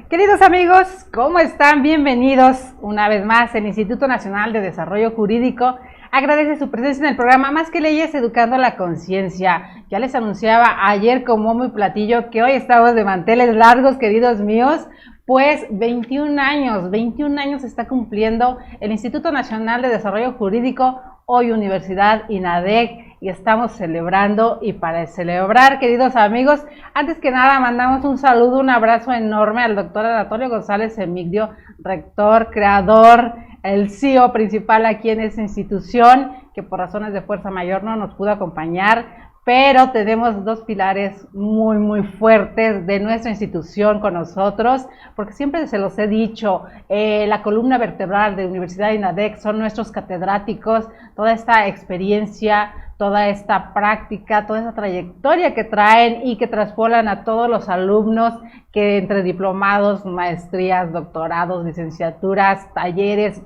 Queridos amigos, ¿cómo están? Bienvenidos una vez más. El Instituto Nacional de Desarrollo Jurídico agradece su presencia en el programa Más que Leyes, Educando la Conciencia. Ya les anunciaba ayer con bombo y platillo que hoy estamos de manteles largos, queridos míos, pues 21 años está cumpliendo el Instituto Nacional de Desarrollo Jurídico, hoy Universidad INADEC, y estamos celebrando. Y para celebrar, queridos amigos, antes que nada mandamos un saludo, un abrazo enorme al doctor Anatolio González Emigdio, rector, creador, el CEO principal aquí en esta institución, que por razones de fuerza mayor no nos pudo acompañar, pero tenemos dos pilares muy fuertes de nuestra institución con nosotros, porque siempre se los he dicho, la columna vertebral de Universidad INADEC son nuestros catedráticos, toda esta experiencia, toda esta práctica, toda esa trayectoria que traen y que traspolan a todos los alumnos que entre diplomados, maestrías, doctorados, licenciaturas, talleres,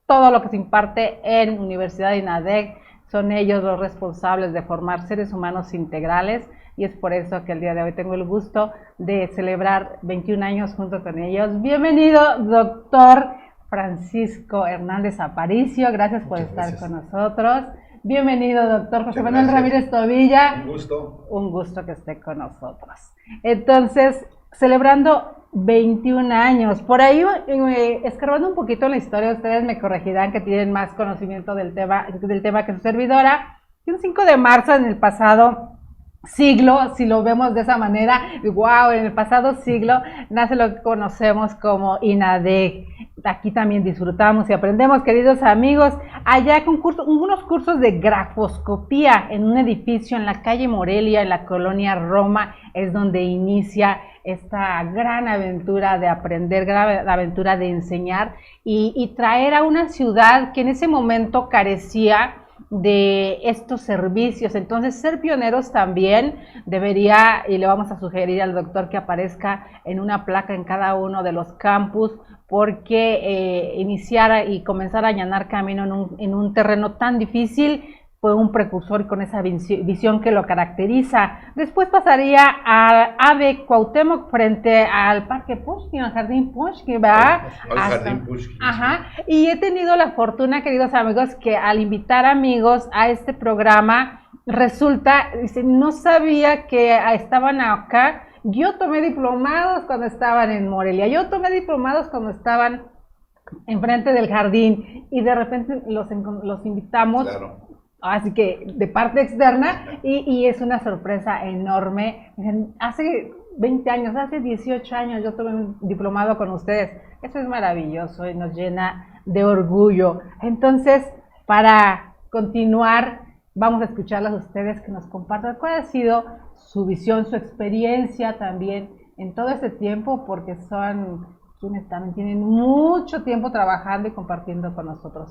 todo lo que se imparte en Universidad INADEC, son ellos los responsables de formar seres humanos integrales, y es por eso que el día de hoy tengo el gusto de celebrar 21 años junto con ellos. Bienvenido, doctor Francisco Hernández Aparicio, gracias por estar con nosotros. Bienvenido, doctor José Manuel Ramírez Tobilla. Un gusto que esté con nosotros. Entonces, celebrando 21 años, por ahí escarbando un poquito la historia, ustedes me corregirán que tienen más conocimiento del tema que su servidora. Un 5 de marzo en el pasado siglo, si lo vemos de esa manera, wow, en el pasado siglo nace lo que conocemos como INADEC. Aquí también disfrutamos y aprendemos, queridos amigos, allá con unos cursos de grafoscopía en un edificio en la calle Morelia, en la colonia Roma, es donde inicia esta gran aventura de aprender, gran aventura de enseñar y traer a una ciudad que en ese momento carecía de estos servicios. Entonces, ser pioneros también debería, y le vamos a sugerir al doctor que aparezca en una placa en cada uno de los campus, porque iniciar y comenzar a allanar camino en un terreno tan difícil fue un precursor con esa visión que lo caracteriza. Después pasaría a AVE Cuauhtémoc frente al Parque Pushkin, al Jardín Pushkin, ¿verdad? Al Jardín Pushkin. Ajá. Y he tenido la fortuna, queridos amigos, que al invitar amigos a este programa, resulta, no sabía que estaban acá. Yo tomé diplomados cuando estaban en Morelia, yo tomé diplomados cuando estaban enfrente del jardín, y de repente los invitamos. Claro. Así que de parte externa, y es una sorpresa enorme. Hace 20 años, hace 18 años yo tuve un diplomado con ustedes. Eso es maravilloso y nos llena de orgullo. Entonces, para continuar, vamos a escucharlas a ustedes, que nos compartan cuál ha sido su visión, su experiencia también en todo este tiempo, porque son quienes también tienen mucho tiempo trabajando y compartiendo con nosotros.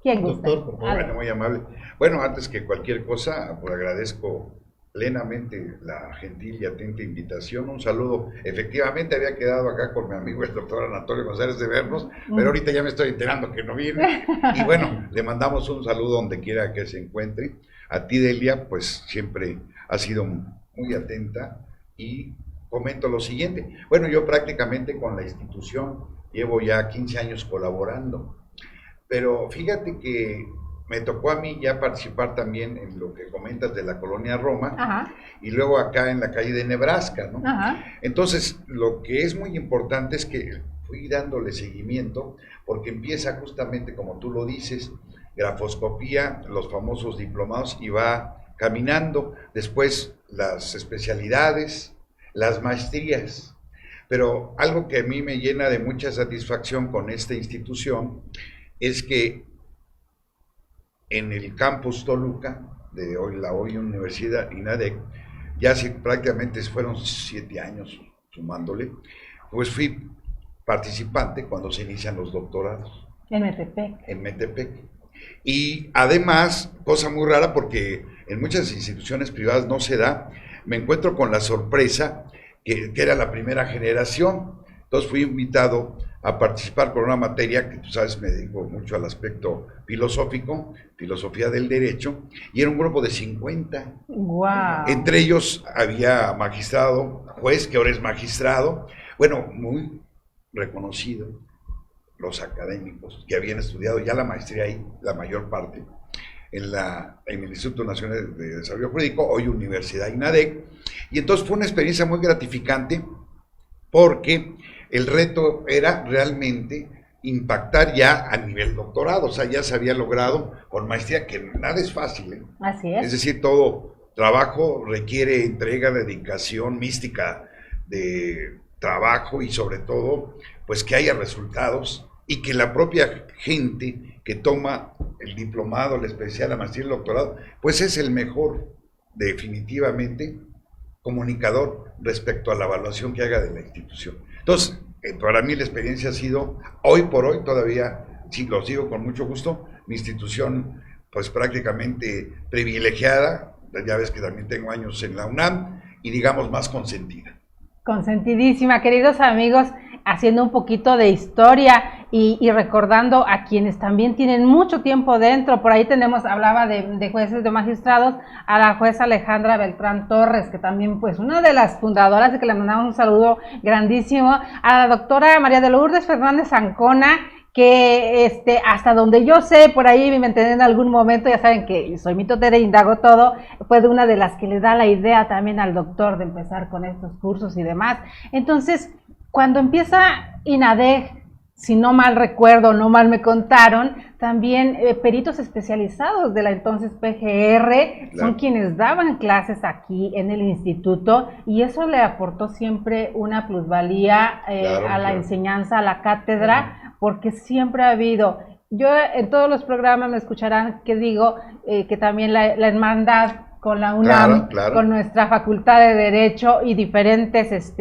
¿Quién gusta? Doctor, bueno, muy amable. Bueno, antes que cualquier cosa, pues agradezco plenamente la gentil y atenta invitación. Un saludo. Efectivamente había quedado acá con mi amigo el doctor Anatolio González de vernos, pero ahorita ya me estoy enterando que no viene. Y bueno, le mandamos un saludo donde quiera que se encuentre. A ti, Delia, pues siempre ha sido muy atenta, y comento lo siguiente. Bueno, yo prácticamente con la institución llevo ya 15 años colaborando. Pero fíjate que me tocó a mí ya participar también en lo que comentas de la colonia Roma. Ajá. Y luego acá en la calle de Nebraska, ¿no? Ajá. Entonces, lo que es muy importante es que fui dándole seguimiento, porque empieza justamente como tú lo dices, grafoscopía, los famosos diplomados, y va caminando, después las especialidades, las maestrías. Pero algo que a mí me llena de mucha satisfacción con esta institución es que en el campus Toluca, de la hoy Universidad INADEC, ya prácticamente fueron 7 años sumándole, pues fui participante cuando se inician los doctorados. En Metepec. En Metepec. Y además, cosa muy rara, porque en muchas instituciones privadas no se da, me encuentro con la sorpresa que era la primera generación. Entonces fui invitado a participar con una materia que, tú sabes, me dedico mucho al aspecto filosófico, filosofía del derecho, y era un grupo de 50. Wow. Entre ellos había magistrado, juez, que ahora es magistrado, bueno, muy reconocido, los académicos que habían estudiado ya la maestría ahí, la mayor parte, en el Instituto Nacional de Desarrollo Jurídico, hoy Universidad INADEC, y entonces fue una experiencia muy gratificante porque el reto era realmente impactar ya a nivel doctorado, o sea, ya se había logrado con maestría, que nada es fácil, ¿eh? Así es. Es decir, todo trabajo requiere entrega, dedicación, mística de trabajo y sobre todo, pues que haya resultados y que la propia gente que toma el diplomado, el especial, la maestría y el doctorado, pues es el mejor, definitivamente, comunicador respecto a la evaluación que haga de la institución. Entonces, para mí la experiencia ha sido, hoy por hoy todavía, sí, los digo con mucho gusto, mi institución pues prácticamente privilegiada, ya ves que también tengo años en la UNAM, y digamos más consentida. Consentidísima, queridos amigos, haciendo un poquito de historia y recordando a quienes también tienen mucho tiempo dentro. Por ahí tenemos, hablaba de jueces, de magistrados, a la jueza Alejandra Beltrán Torres, que también pues una de las fundadoras, y que le mandamos un saludo grandísimo, a la doctora María de Lourdes Fernández Ancona, que hasta donde yo sé, por ahí me enteré en algún momento, ya saben que soy mitotera e indago todo, fue de una de las que le da la idea también al doctor de empezar con estos cursos y demás. Entonces, cuando empieza INADEC, si no mal recuerdo, no mal me contaron, también peritos especializados de la entonces PGR son quienes daban clases aquí en el instituto, y eso le aportó siempre una plusvalía a la enseñanza, a la cátedra, porque siempre ha habido, yo en todos los programas me escucharán que digo que también la hermandad con la UNAM, con nuestra Facultad de Derecho y diferentes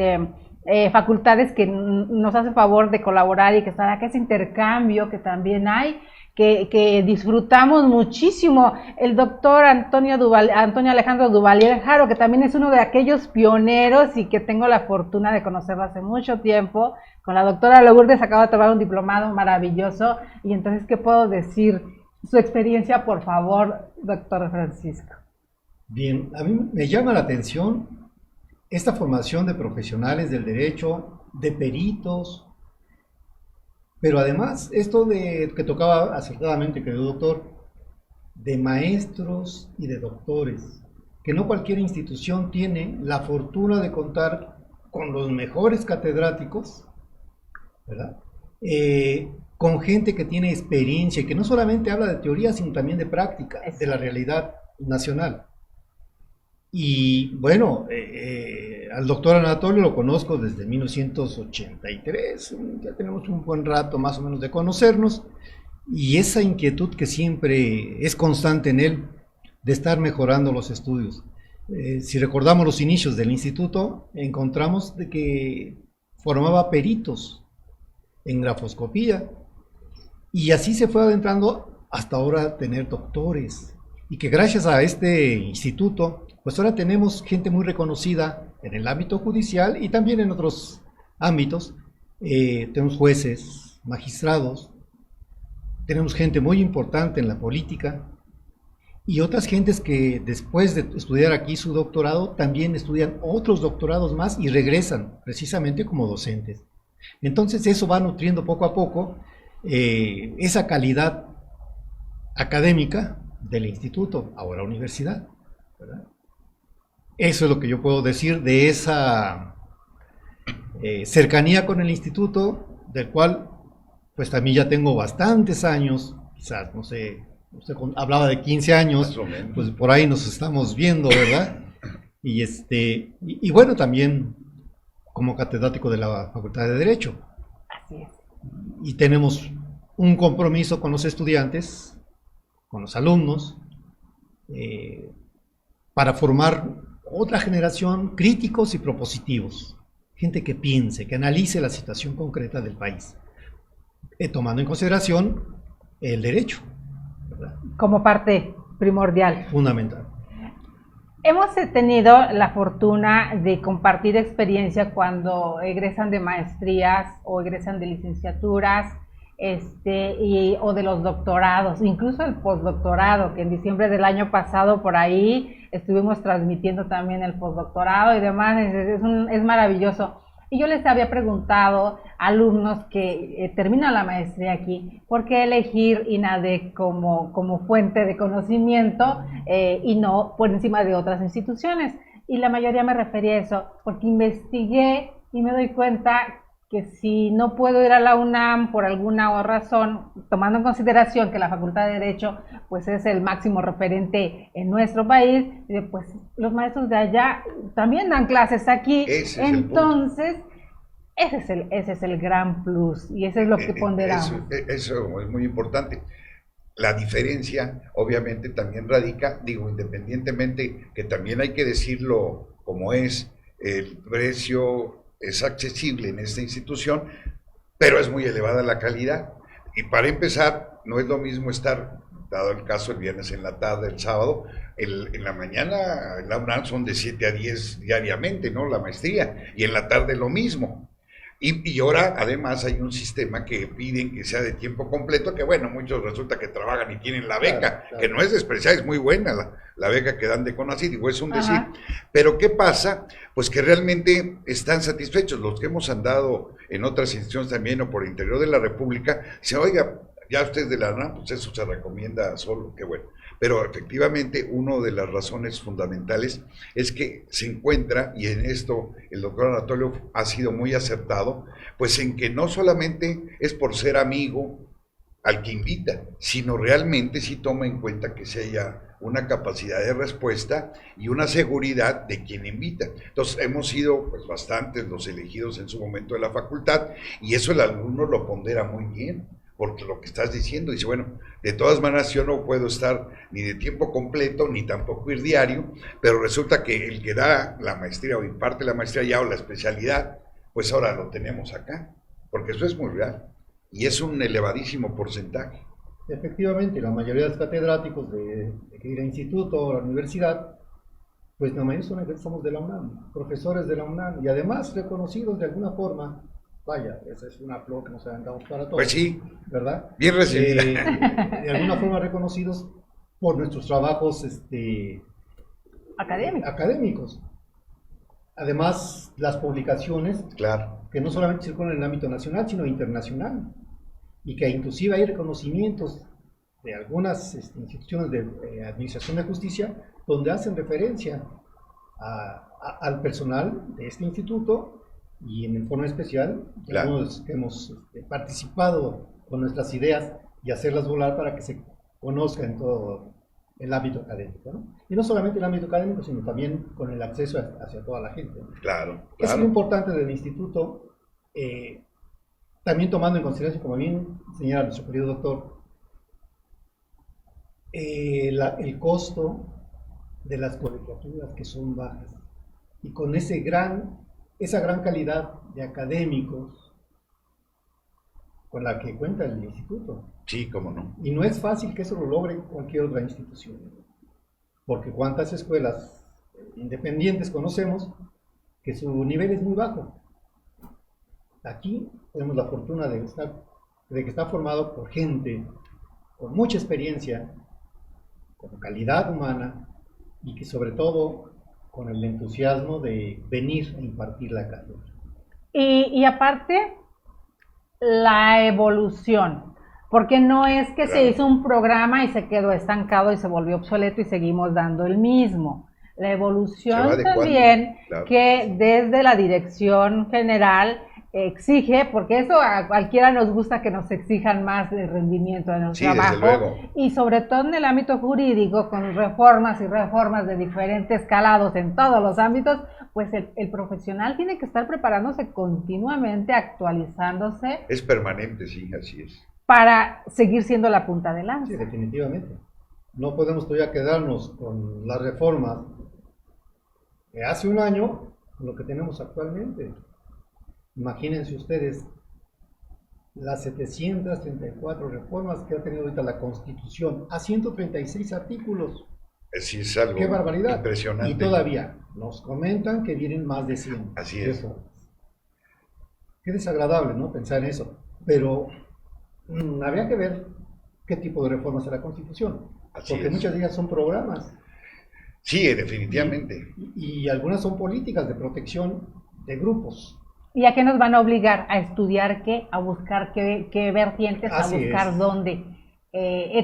facultades que nos hacen favor de colaborar y que están acá, ese intercambio que también hay, que disfrutamos muchísimo. El doctor Antonio Alejandro Duvalier Jaro, que también es uno de aquellos pioneros y que tengo la fortuna de conocerlo hace mucho tiempo. Con la doctora Lourdes acabo de tomar un diplomado maravilloso, y entonces, ¿qué puedo decir? Su experiencia, por favor, doctor Francisco. Bien, a mí me llama la atención esta formación de profesionales del derecho, de peritos, pero además esto de que tocaba acertadamente, querido doctor, de maestros y de doctores, que no cualquier institución tiene la fortuna de contar con los mejores catedráticos, ¿verdad? Con gente que tiene experiencia y que no solamente habla de teoría, sino también de práctica, de la realidad nacional. Y bueno, al doctor Anatolio lo conozco desde 1983, ya tenemos un buen rato más o menos de conocernos, y esa inquietud que siempre es constante en él de estar mejorando los estudios. Si recordamos los inicios del instituto, encontramos de que formaba peritos en grafoscopía, y así se fue adentrando hasta ahora tener doctores, y que gracias a este instituto, pues ahora tenemos gente muy reconocida en el ámbito judicial y también en otros ámbitos. Tenemos jueces, magistrados, tenemos gente muy importante en la política, y otras gentes que después de estudiar aquí su doctorado también estudian otros doctorados más y regresan precisamente como docentes. Entonces eso va nutriendo poco a poco esa calidad académica del instituto, ahora universidad, ¿verdad? Eso es lo que yo puedo decir de esa cercanía con el instituto, del cual pues también ya tengo bastantes años, quizás, no sé, usted hablaba de 15 años, pues por ahí nos estamos viendo, ¿verdad? Y bueno, también como catedrático de la Facultad de Derecho. Así es. Y tenemos un compromiso con los estudiantes, con los alumnos, para formar otra generación críticos y propositivos, gente que piense, que analice la situación concreta del país, tomando en consideración el derecho, ¿verdad? Como parte primordial. Fundamental. Hemos tenido la fortuna de compartir experiencia cuando egresan de maestrías o egresan de licenciaturas, o de los doctorados, incluso el postdoctorado, que en diciembre del año pasado por ahí estuvimos transmitiendo también el postdoctorado y demás. Es maravilloso. Y yo les había preguntado a alumnos que terminan la maestría aquí, ¿por qué elegir INADEC como fuente de conocimiento y no por encima de otras instituciones? Y la mayoría me refería a eso, porque investigué y me doy cuenta que si no puedo ir a la UNAM por alguna razón, tomando en consideración que la Facultad de Derecho pues es el máximo referente en nuestro país, pues los maestros de allá también dan clases aquí, entonces ese es el gran plus y eso es lo que ponderamos. Eso es muy importante. La diferencia obviamente también radica, independientemente que también hay que decirlo como es, el precio es accesible en esta institución, pero es muy elevada la calidad. Y para empezar, no es lo mismo estar, dado el caso, el viernes en la tarde, el sábado, en la mañana, en la UNAM son de 7 a 10 diariamente, ¿no? La maestría, y en la tarde lo mismo. Y ahora, además, hay un sistema que piden que sea de tiempo completo, que bueno, muchos resulta que trabajan y tienen la beca, claro. Que no es despreciada, es muy buena la beca que dan de CONACYT, digo, es un decir. Ajá. Pero ¿qué pasa? Pues que realmente están satisfechos. Los que hemos andado en otras instituciones también o por el interior de la República, dicen, oiga, ya usted de la UNAM, pues eso se recomienda solo, qué bueno. Pero efectivamente, una de las razones fundamentales es que se encuentra, y en esto el doctor Anatolio ha sido muy acertado, pues en que no solamente es por ser amigo al que invita, sino realmente sí toma en cuenta que se haya una capacidad de respuesta y una seguridad de quien invita. Entonces hemos sido pues bastantes los elegidos en su momento de la facultad, y eso el alumno lo pondera muy bien. Porque lo que estás diciendo, dice, bueno, de todas maneras yo no puedo estar ni de tiempo completo, ni tampoco ir diario, pero resulta que el que da la maestría o imparte la maestría ya o la especialidad, pues ahora lo tenemos acá, porque eso es muy real, y es un elevadísimo porcentaje. Efectivamente, la mayoría de los catedráticos de que ir al instituto o a la universidad, pues la mayoría somos de la UNAM, profesores de la UNAM, y además reconocidos de alguna forma. Vaya, esa es una flor que nos han dado para todos. Pues sí, ¿verdad? Bien recibida. De alguna forma reconocidos por nuestros trabajos académicos. Además, las publicaciones, claro, que no solamente circulan en el ámbito nacional, sino internacional, y que inclusive hay reconocimientos de algunas instituciones de administración de justicia donde hacen referencia al personal de este instituto. Y en forma especial, claro, hemos participado con nuestras ideas y hacerlas volar para que se conozca en todo el ámbito académico, ¿no? Y no solamente el ámbito académico, sino también con el acceso hacia toda la gente, ¿no? Claro. Es lo importante del instituto, también tomando en consideración, como bien señala nuestro querido doctor, el costo de las colegiaturas que son bajas, y con esa gran calidad de académicos con la que cuenta el instituto. Sí, cómo no. Y no es fácil que eso lo logre cualquier otra institución, porque cuántas escuelas independientes conocemos que su nivel es muy bajo. Aquí tenemos la fortuna de que está formado por gente con mucha experiencia, con calidad humana, y que sobre todo con el entusiasmo de venir a impartir la cátedra. Y aparte, la evolución, porque no es que claro, se hizo un programa y se quedó estancado y se volvió obsoleto y seguimos dando el mismo. La evolución también, claro, que desde la dirección general exige, porque eso a cualquiera nos gusta que nos exijan más de rendimiento en el trabajo, y sobre todo en el ámbito jurídico, con reformas y reformas de diferentes calados en todos los ámbitos, pues el profesional tiene que estar preparándose continuamente, actualizándose. Es permanente, sí, así es. Para seguir siendo la punta de lanza. Sí, definitivamente. No podemos todavía quedarnos con las reformas de hace un año, con lo que tenemos actualmente. Imagínense ustedes las 734 reformas que ha tenido ahorita la Constitución, a 136 artículos. Sí, es algo ¡qué barbaridad! Impresionante. Y todavía nos comentan que vienen más de 100. Así es. Qué desagradable, ¿no?, pensar en eso. Pero habría que ver qué tipo de reformas a la Constitución. Así porque es. Muchas de ellas son programas. Sí, definitivamente. Y algunas son políticas de protección de grupos. ¿Y a qué nos van a obligar? A estudiar qué, a buscar qué vertientes, Así a buscar es. dónde.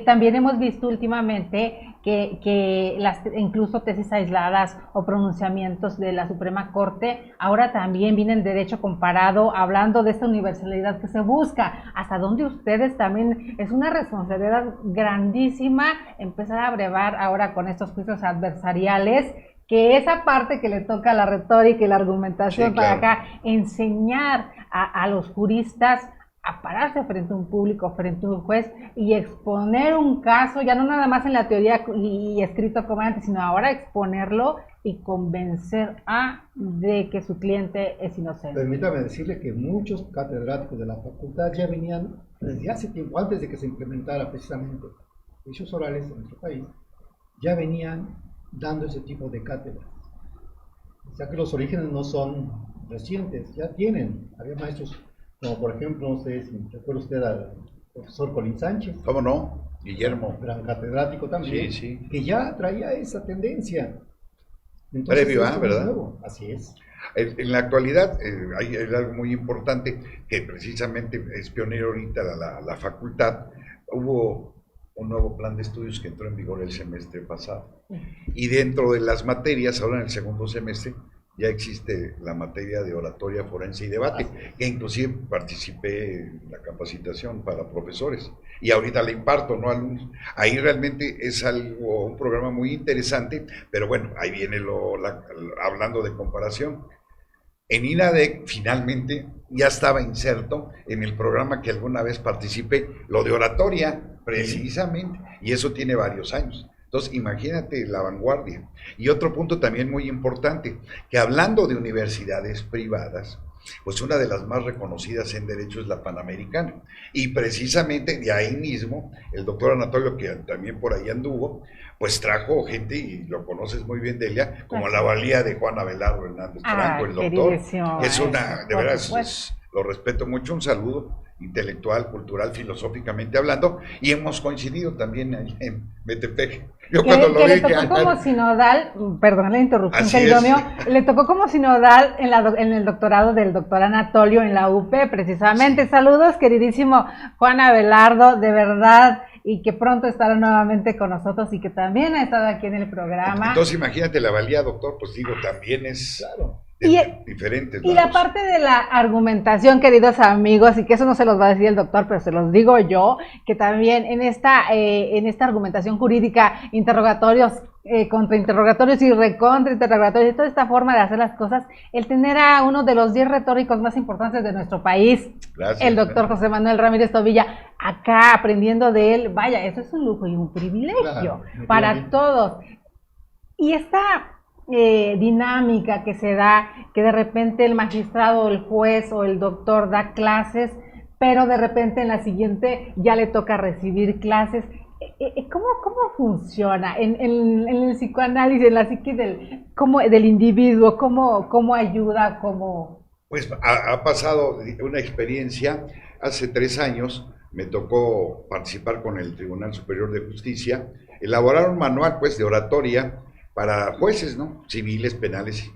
También hemos visto últimamente que incluso tesis aisladas o pronunciamientos de la Suprema Corte ahora también vienen derecho comparado, hablando de esta universalidad que se busca. Hasta dónde ustedes también, es una responsabilidad grandísima empezar a brevar ahora con estos juicios adversariales, que esa parte que le toca a la retórica y la argumentación Sí, claro. para acá, enseñar a los juristas a pararse frente a un público, frente a un juez y exponer un caso, ya no nada más en la teoría y escrito como antes, sino ahora exponerlo y convencer de que su cliente es inocente. Permítame decirle que muchos catedráticos de la facultad ya venían desde hace tiempo, antes de que se implementara precisamente juicios orales en nuestro país, ya venían dando ese tipo de cátedras. O sea que los orígenes no son recientes, ya tienen. Había maestros, como por ejemplo, no sé si recuerda usted al profesor Colín Sánchez, ¿Cómo no? Guillermo. gran catedrático también, Sí, sí. que ya traía esa tendencia. Entonces, Previo, esto no es ¿verdad? nuevo. Así es. En la actualidad hay algo muy importante que precisamente es pionero ahorita la facultad. Hubo un nuevo plan de estudios que entró en vigor el semestre pasado. Y dentro de las materias, ahora en el segundo semestre, ya existe la materia de oratoria forense y debate, que inclusive participé en la capacitación para profesores. Y ahorita la imparto, ¿no? Alumnos. Ahí realmente es algo, un programa muy interesante, pero bueno, ahí viene hablando de comparación. En INADEC finalmente ya estaba inserto en el programa que alguna vez participé, lo de oratoria, precisamente, y eso tiene varios años. Entonces, imagínate la vanguardia. Y otro punto también muy importante, que hablando de universidades privadas, pues una de las más reconocidas en derecho es la Panamericana. Y precisamente de ahí mismo, el doctor Anatolio, que también por ahí anduvo, pues trajo gente, y lo conoces muy bien, Delia, como la valía de Juan Abelardo Hernández Franco, el doctor, que es una, de veras, lo respeto mucho, un saludo intelectual, cultural, filosóficamente hablando, y hemos coincidido también ahí en Metepec. Yo cuando lo que vi, le tocó como sinodal, perdón la interrupción, así querido es. mío, le tocó como sinodal en el doctorado del doctor Anatolio en la UP, precisamente. Sí. Saludos, queridísimo Juan Abelardo, de verdad, y que pronto estará nuevamente con nosotros y que también ha estado aquí en el programa. Entonces, imagínate la valía, doctor, pues digo, también es... Claro. Diferentes y la parte de la argumentación, queridos amigos, y que eso no se los va a decir el doctor, pero se los digo yo, que también en esta argumentación jurídica, interrogatorios, contrainterrogatorios y recontrainterrogatorios, y toda esta forma de hacer las cosas, el tener a uno de los 10 retóricos más importantes de nuestro país, gracias, el doctor José Manuel Ramírez Tobilla, acá aprendiendo de él, vaya, eso es un lujo y un privilegio para todos. Y esta dinámica que se da, que de repente el magistrado, el juez o el doctor da clases, pero de repente en la siguiente ya le toca recibir clases. ¿Cómo funciona en el psicoanálisis, en la psique del individuo? ¿Cómo ayuda? Pues ha pasado una experiencia. Hace 3 años me tocó participar con el Tribunal Superior de Justicia, elaborar un manual pues de oratoria para jueces, ¿no? Civiles, penales,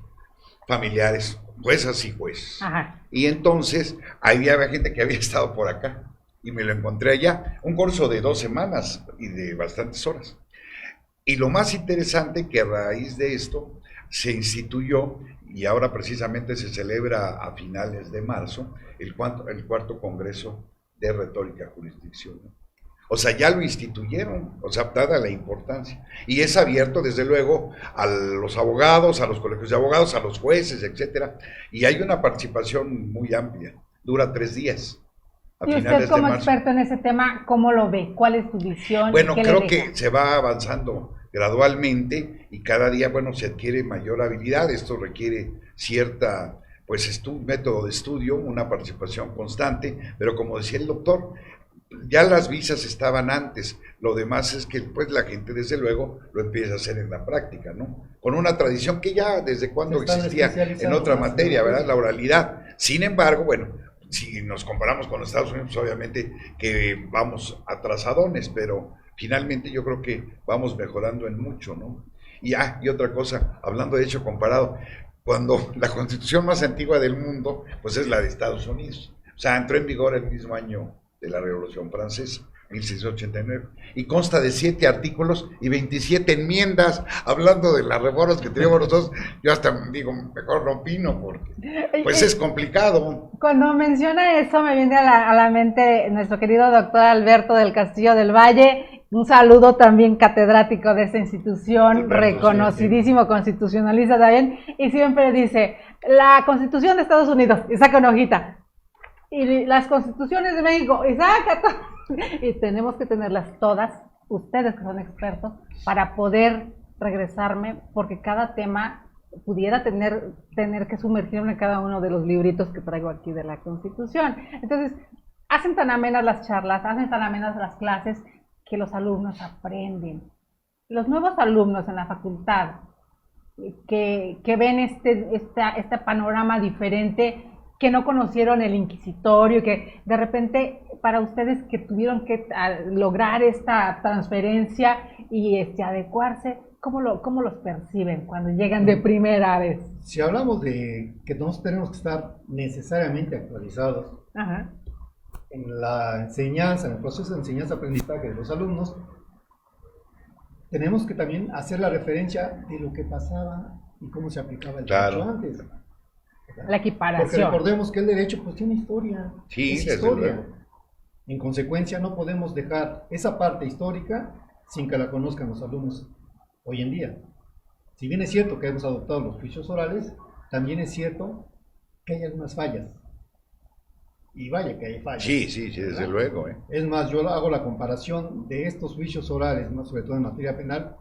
familiares, juezas y jueces. Ajá. Y entonces, ahí había gente que había estado por acá, y me lo encontré allá, un curso de 2 semanas y de bastantes horas. Y lo más interesante que a raíz de esto se instituyó, y ahora precisamente se celebra a finales de marzo, el cuarto Congreso de Retórica Jurisdiccional. O sea, ya lo instituyeron, o sea, dada la importancia. Y es abierto, desde luego, a los abogados, a los colegios de abogados, a los jueces, etcétera. Y hay una participación muy amplia. Dura 3 días. Y usted, como experto en ese tema, ¿cómo lo ve? ¿Cuál es su visión? Bueno, creo que se va avanzando gradualmente y cada día, bueno, se adquiere mayor habilidad. Esto requiere cierta, pues, método de estudio, una participación constante. Pero como decía el doctor, ya las visas estaban antes, lo demás es que pues la gente desde luego lo empieza a hacer en la práctica, ¿no? Con una tradición que ya desde cuando existía en otra materia, ¿verdad? La oralidad. Sin embargo, bueno, si nos comparamos con Estados Unidos, pues obviamente que vamos atrasadones, pero finalmente yo creo que vamos mejorando en mucho, ¿no? Y otra cosa, hablando de hecho comparado, cuando la constitución más antigua del mundo, pues es la de Estados Unidos. O sea, entró en vigor el mismo año de la Revolución Francesa, 1689, y consta de 7 artículos y 27 enmiendas, hablando de las reformas que teníamos nosotros. Yo hasta digo, mejor no opino, porque pues es complicado. Cuando menciona eso, me viene a la mente nuestro querido doctor Alberto del Castillo del Valle. Un saludo también catedrático de esta institución, Alberto, reconocidísimo, sí, constitucionalista también, y siempre dice, la Constitución de Estados Unidos, y saca una hojita, y las constituciones de México, y saca todo, y tenemos que tenerlas todas, ustedes que son expertos, para poder regresarme, porque cada tema pudiera tener que sumergirme en cada uno de los libritos que traigo aquí de la Constitución. Entonces, hacen tan amenas las charlas, hacen tan amenas las clases, que los alumnos aprenden. Los nuevos alumnos en la facultad que ven este panorama diferente, que no conocieron el inquisitorio, que de repente para ustedes que tuvieron que lograr esta transferencia y adecuarse, ¿cómo los perciben cuando llegan de primera vez? Si hablamos de que nosotros tenemos que estar necesariamente actualizados, ajá, en la enseñanza, en el proceso de enseñanza-aprendizaje de los alumnos, tenemos que también hacer la referencia de lo que pasaba y cómo se aplicaba el derecho antes. ¿Verdad? La equiparación. Porque recordemos que el derecho pues tiene historia. Sí, es historia. En consecuencia, no podemos dejar esa parte histórica sin que la conozcan los alumnos hoy en día. Si bien es cierto que hemos adoptado los juicios orales, también es cierto que hay algunas fallas. Y vaya que hay fallas. Sí, desde luego. Es más, yo hago la comparación de estos juicios orales, ¿no?, sobre todo en materia penal,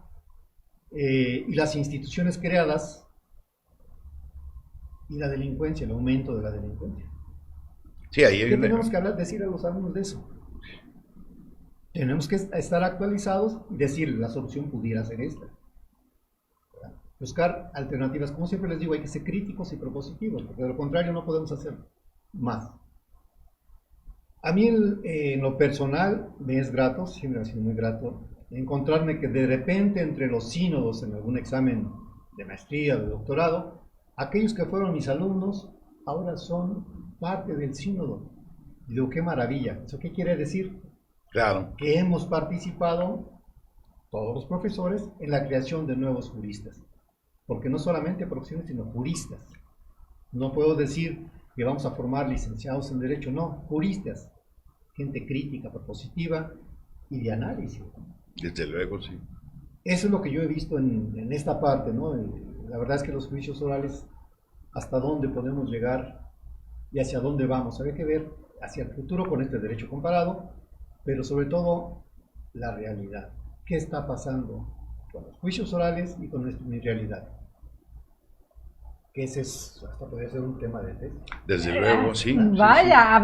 y las instituciones creadas y la delincuencia, el aumento de la delincuencia. Sí, ahí hay ¿Qué tenemos que decir a los alumnos de eso? Tenemos que estar actualizados y decir, la solución pudiera ser esta. ¿Verdad? Buscar alternativas. Como siempre les digo, hay que ser críticos y propositivos, porque de lo contrario no podemos hacer más. A mí en lo personal me es grato, siempre ha sido muy grato, encontrarme que de repente entre los sínodos en algún examen de maestría, de doctorado, aquellos que fueron mis alumnos ahora son parte del sínodo. Y digo, qué maravilla. ¿Eso qué quiere decir? Claro. Que hemos participado, todos los profesores, en la creación de nuevos juristas. Porque no solamente profesores, sino juristas. No puedo decir que vamos a formar licenciados en Derecho, no, juristas, gente crítica, propositiva y de análisis. Desde luego, sí. Eso es lo que yo he visto en esta parte, ¿no? La verdad es que los juicios orales, hasta dónde podemos llegar y hacia dónde vamos, habría que ver hacia el futuro con este derecho comparado, pero sobre todo la realidad. ¿Qué está pasando con los juicios orales y con mi realidad? Que ese hasta podría ser un tema de tesis. Desde luego, sí. Vaya,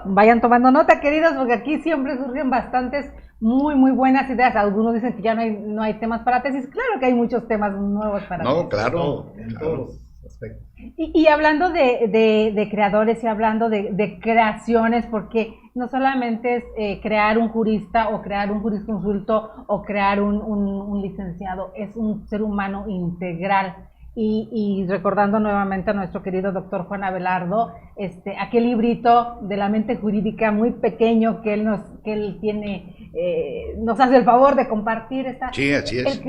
vayan tomando nota, queridos, porque aquí siempre surgen bastantes muy buenas ideas. Algunos dicen que ya no hay temas para tesis. Claro que hay muchos temas nuevos para tesis. No, claro. En todos los aspectos. Y hablando de creadores y hablando de creaciones, porque no solamente es crear un jurista o crear un jurisconsulto o crear un licenciado, es un ser humano integral. Y recordando nuevamente a nuestro querido doctor Juan Abelardo, aquel librito de la mente jurídica muy pequeño que él tiene, nos hace el favor de compartir. Sí, así es.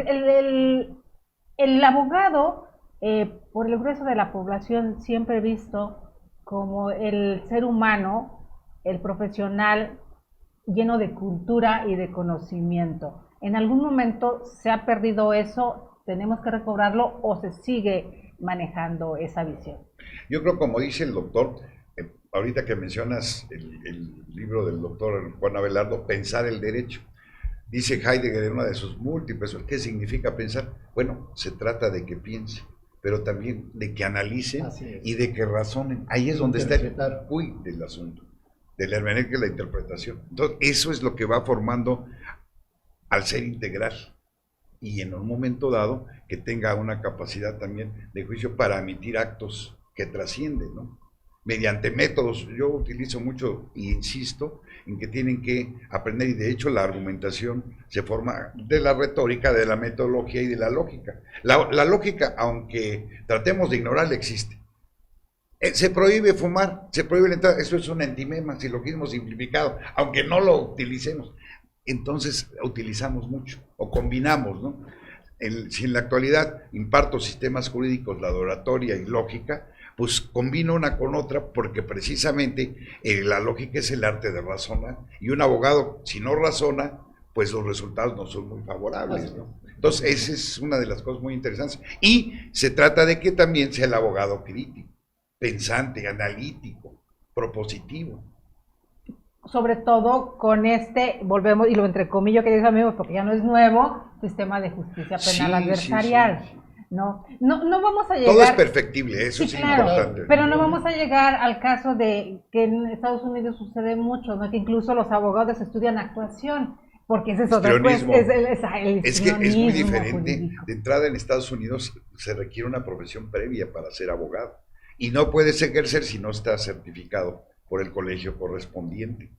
El abogado, por el grueso de la población, siempre visto como el ser humano, el profesional lleno de cultura y de conocimiento. ¿En algún momento se ha perdido eso? ¿Tenemos que recobrarlo o se sigue manejando esa visión? Yo creo, como dice el doctor, ahorita que mencionas el libro del doctor Juan Abelardo, Pensar el Derecho, dice Heidegger en una de sus múltiples, ¿qué significa pensar? Bueno, se trata de que piense, pero también de que analicen y de que razonen. Ahí es donde está el cuy del asunto, de la hermenéutica y la interpretación. Entonces, eso es lo que va formando al ser integral. Y en un momento dado que tenga una capacidad también de juicio para emitir actos que trascienden, ¿no? mediante métodos. Yo utilizo mucho e insisto en que tienen que aprender, y de hecho la argumentación se forma de la retórica, de la metodología y de la lógica. La lógica, aunque tratemos de ignorarla, existe. Se prohíbe fumar, se prohíbe la entrada, eso es un antimema, silogismo simplificado, aunque no lo utilicemos. Entonces utilizamos mucho, o combinamos, ¿no? Si en la actualidad imparto sistemas jurídicos, la oratoria y lógica, pues combino una con otra porque precisamente la lógica es el arte de razonar, y un abogado, si no razona, pues los resultados no son muy favorables, ¿no? Entonces, esa es una de las cosas muy interesantes. Y se trata de que también sea el abogado crítico, pensante, analítico, propositivo. Sobre todo con volvemos, y lo entrecomillo que dice amigos, porque ya no es nuevo, sistema de justicia penal adversarial. Sí. No vamos a llegar... Todo es perfectible, eso sí, es claro, importante. Pero no vamos a llegar al caso de que en Estados Unidos sucede mucho, ¿no? Que incluso los abogados estudian actuación, porque ese es otra cosa. Es que es muy diferente. Jurídico. De entrada en Estados Unidos se requiere una profesión previa para ser abogado, y no puedes ejercer si no estás certificado por el colegio correspondiente.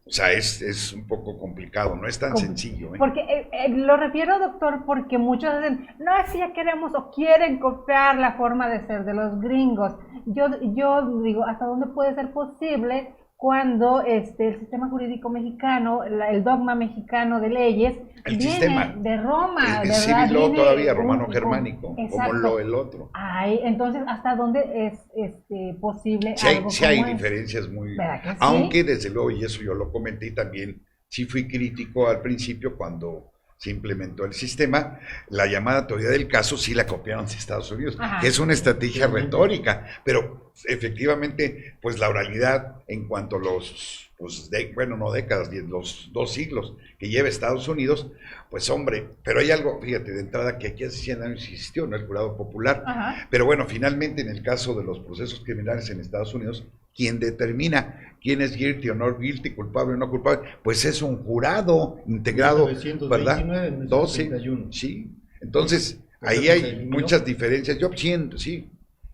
O sea, es un poco complicado, no es tan sencillo. Porque lo refiero, doctor, porque muchos dicen, no, es que ya queremos o quieren copiar la forma de ser de los gringos. Yo digo, ¿hasta dónde puede ser posible cuando el sistema jurídico mexicano, el dogma mexicano de leyes, viene de Roma? El civil law todavía romano-germánico, como el otro. Ay, entonces, ¿hasta dónde es posible algo sí hay diferencias muy... Aunque, desde luego, y eso yo lo comenté y también, sí fui crítico al principio cuando se implementó el sistema, la llamada teoría del caso sí la copiaron de Estados Unidos, que es una estrategia retórica, pero efectivamente, pues la oralidad en cuanto a los, no décadas, los 2 siglos que lleva Estados Unidos, pues hombre, pero hay algo, fíjate, de entrada que aquí hace 100 años existió, ¿no? El jurado popular, pero bueno, finalmente en el caso de los procesos criminales en Estados Unidos, quien determina quién es guilty o no guilty, culpable o no culpable, pues es un jurado integrado, 1929, ¿verdad? 12, sí. Entonces, ahí hay muchas diferencias. Yo siento, sí,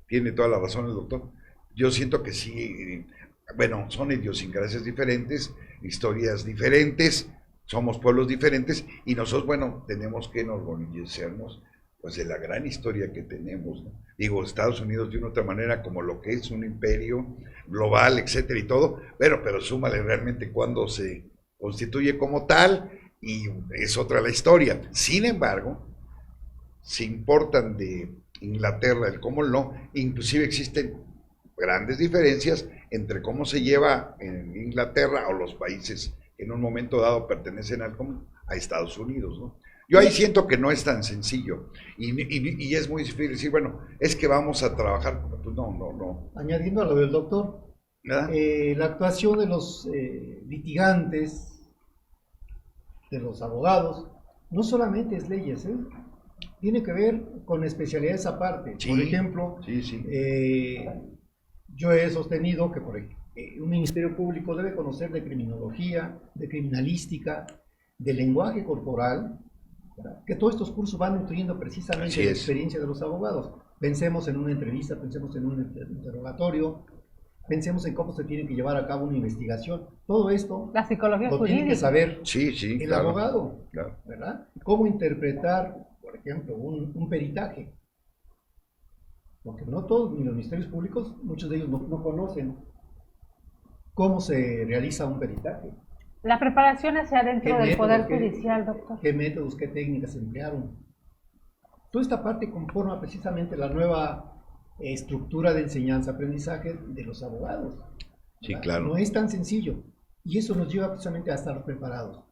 tiene toda la razón el doctor. Yo siento que sí, bueno, son idiosincrasias diferentes, historias diferentes, somos pueblos diferentes, y nosotros, bueno, tenemos que enorgullecernos pues de la gran historia que tenemos, ¿no? Digo, Estados Unidos de una otra manera como lo que es un imperio global, etcétera y todo, pero súmale realmente cuando se constituye como tal y es otra la historia. Sin embargo, se importan de Inglaterra el common law, inclusive existen grandes diferencias entre cómo se lleva en Inglaterra o los países que en un momento dado pertenecen a Estados Unidos, ¿no? Yo ahí siento que no es tan sencillo y es muy difícil decir, bueno, es que vamos a trabajar, pues no. Añadiendo a lo del doctor, la actuación de los litigantes, de los abogados, no solamente es leyes, tiene que ver con especialidades aparte. Sí, por ejemplo, yo he sostenido que un ministerio público debe conocer de criminología, de criminalística, de lenguaje corporal, ¿verdad? Que todos estos cursos van nutriendo precisamente la experiencia de los abogados. Pensemos en una entrevista, pensemos en un interrogatorio, pensemos en cómo se tiene que llevar a cabo una investigación. Todo esto la psicología lo tiene que saber el claro, abogado, ¿verdad? Cómo interpretar, por ejemplo, un peritaje. Porque no todos, ni los ministerios públicos, muchos de ellos no conocen cómo se realiza un peritaje. La preparación hacia adentro del Poder Judicial, doctor. ¿Qué métodos, qué técnicas se emplearon? Toda esta parte conforma precisamente la nueva estructura de enseñanza-aprendizaje de los abogados. Sí, claro. No es tan sencillo. Y eso nos lleva precisamente a estar preparados,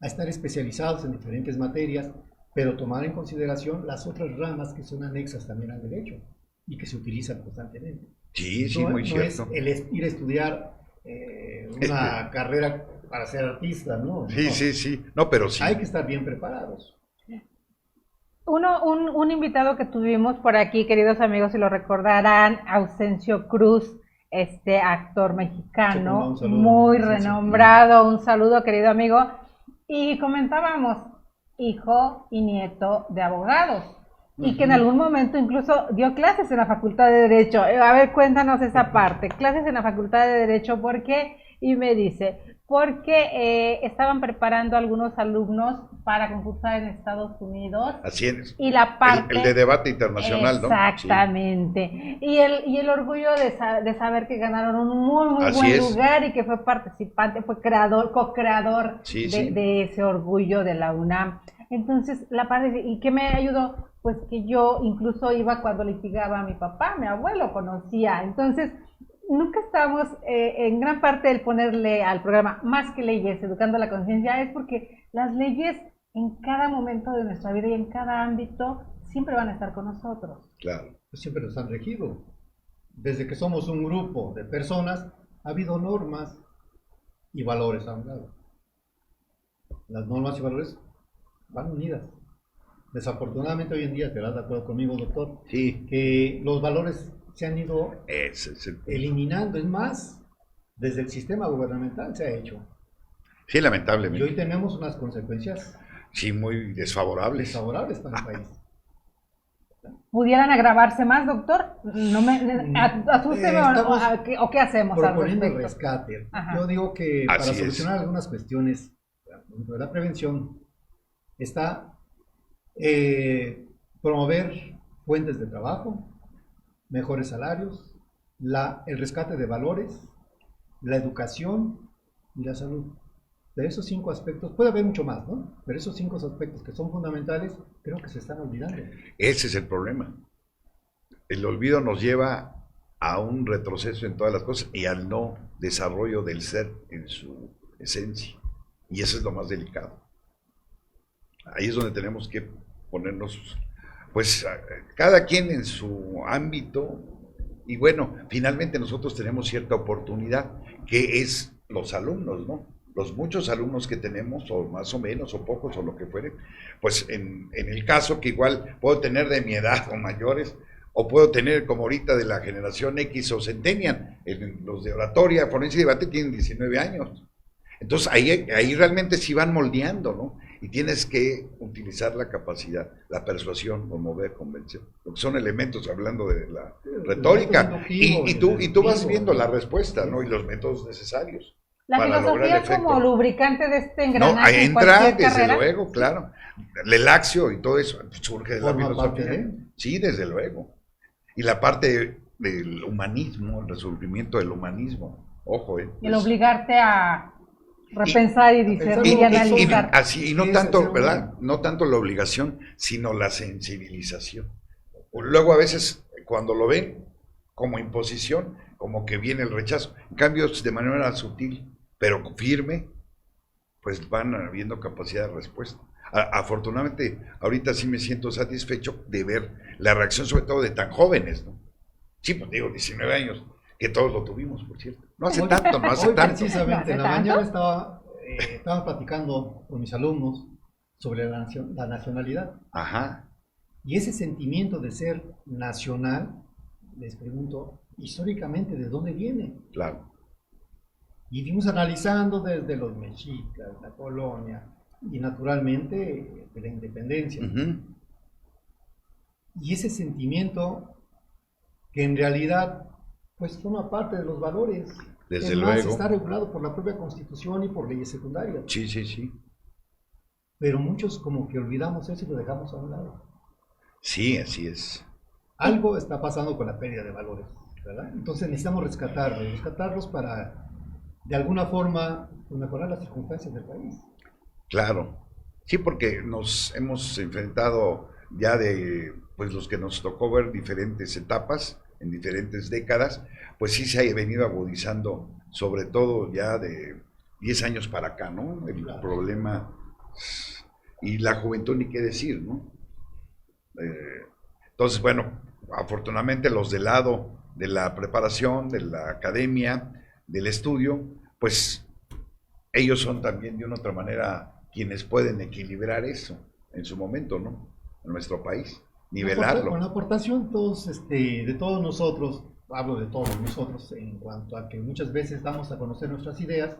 a estar especializados en diferentes materias, pero tomar en consideración las otras ramas que son anexas también al derecho y que se utilizan constantemente. Sí, muy cierto. No es ir a estudiar una carrera para ser artista, ¿no? Sí. No, pero sí. Hay que estar bien preparados. Un invitado que tuvimos por aquí, queridos amigos, si lo recordarán, Ausencio Cruz, actor mexicano, muy renombrado, un saludo, querido amigo, y comentábamos, hijo y nieto de abogados. y que en algún momento incluso dio clases en la Facultad de Derecho. A ver, cuéntanos esa parte, clases en la Facultad de Derecho, ¿por qué? Y me dice, porque estaban preparando a algunos alumnos para concursar en Estados Unidos. Así es. Y la parte... El de debate internacional, ¿no? Exactamente. Sí. Y el orgullo de saber que ganaron un muy Así buen es. lugar y que fue participante, fue co-creador de ese orgullo de la UNAM. Entonces, la parte, ¿y qué me ayudó? Pues que yo incluso iba cuando litigaba a mi papá, mi abuelo conocía. Entonces, nunca estamos en gran parte del ponerle al programa Más que Leyes, Educando la Conciencia, es porque las leyes en cada momento de nuestra vida y en cada ámbito siempre van a estar con nosotros. Claro. Pues siempre nos han regido. Desde que somos un grupo de personas, ha habido normas y valores a un lado. Las normas y valores van unidas. Desafortunadamente hoy en día, te das de acuerdo conmigo, doctor, Sí. que los valores se han ido Ese es el... eliminando. Es más, desde el sistema gubernamental se ha hecho. Sí, Y lamentablemente. hoy tenemos unas consecuencias Sí, muy desfavorables. desfavorables para el país. ¿Pudieran agravarse más, doctor? No asústeme o qué hacemos al Proponiendo el respecto. rescate. Ajá. Yo digo que para Así es. solucionar algunas cuestiones dentro de la prevención está promover fuentes de trabajo, mejores salarios, el rescate de valores, la educación y la salud. De esos 5 aspectos, puede haber mucho más, ¿no? Pero esos 5 aspectos que son fundamentales, creo que se están olvidando. Ese es el problema. El olvido nos lleva a un retroceso en todas las cosas y al no desarrollo del ser en su esencia. Y eso es lo más delicado. Ahí es donde tenemos que ponernos, pues, cada quien en su ámbito. Y bueno, finalmente nosotros tenemos cierta oportunidad, que es los alumnos, ¿no? Los muchos alumnos que tenemos, o más o menos, o pocos, o lo que fuere, pues en el caso que igual puedo tener de mi edad o mayores, o puedo tener como ahorita de la generación X o Centennial, los de oratoria, forense y debate tienen 19 años. Entonces ahí realmente sí van moldeando, ¿no? Y tienes que utilizar la capacidad, la persuasión, conmover, convencer, porque son elementos hablando de la retórica, y tú vas viendo la respuesta, ¿no? Y los métodos necesarios. La filosofía es como lubricante de este engranaje. No, entra desde luego, claro. El axio y todo eso surge de la filosofía. Sí, desde luego. Y la parte del humanismo, el resurgimiento del humanismo. Ojo, Y el obligarte a repensar y discernir y analizar. Y no tanto, ¿verdad? No tanto la obligación, sino la sensibilización. Luego a veces cuando lo ven como imposición, como que viene el rechazo. En cambio, de manera sutil, pero firme, pues van habiendo capacidad de respuesta. Afortunadamente, ahorita sí me siento satisfecho de ver la reacción, sobre todo de tan jóvenes, ¿no? Sí, pues digo, 19 años, que todos lo tuvimos, por cierto. No hace tanto. Precisamente, en la mañana estaba platicando con mis alumnos sobre la nacionalidad. Ajá. Y ese sentimiento de ser nacional, les pregunto, históricamente, ¿de dónde viene? Claro. Y fuimos analizando desde los mexicas, la colonia, y naturalmente de la independencia. Uh-huh. Y ese sentimiento que en realidad pues forma parte de los valores. Desde es más, luego. Está regulado por la propia Constitución y por leyes secundarias. Sí. Pero muchos como que olvidamos eso y lo dejamos a un lado. Sí, así es. Algo está pasando con la pérdida de valores, ¿verdad? Entonces necesitamos rescatarlos para de alguna forma mejorar las circunstancias del país. Claro. Sí, porque nos hemos enfrentado ya de, pues los que nos tocó ver diferentes etapas, en diferentes décadas, pues sí se ha venido agudizando, sobre todo ya de 10 años para acá, ¿no? El problema, y la juventud ni qué decir, ¿no? Entonces, bueno, afortunadamente los del lado de la preparación, de la academia, del estudio, pues ellos son también de una otra manera quienes pueden equilibrar eso en su momento, ¿no? En nuestro país, nivelarlo. Con la aportación de todos nosotros, hablo de todos nosotros en cuanto a que muchas veces damos a conocer nuestras ideas,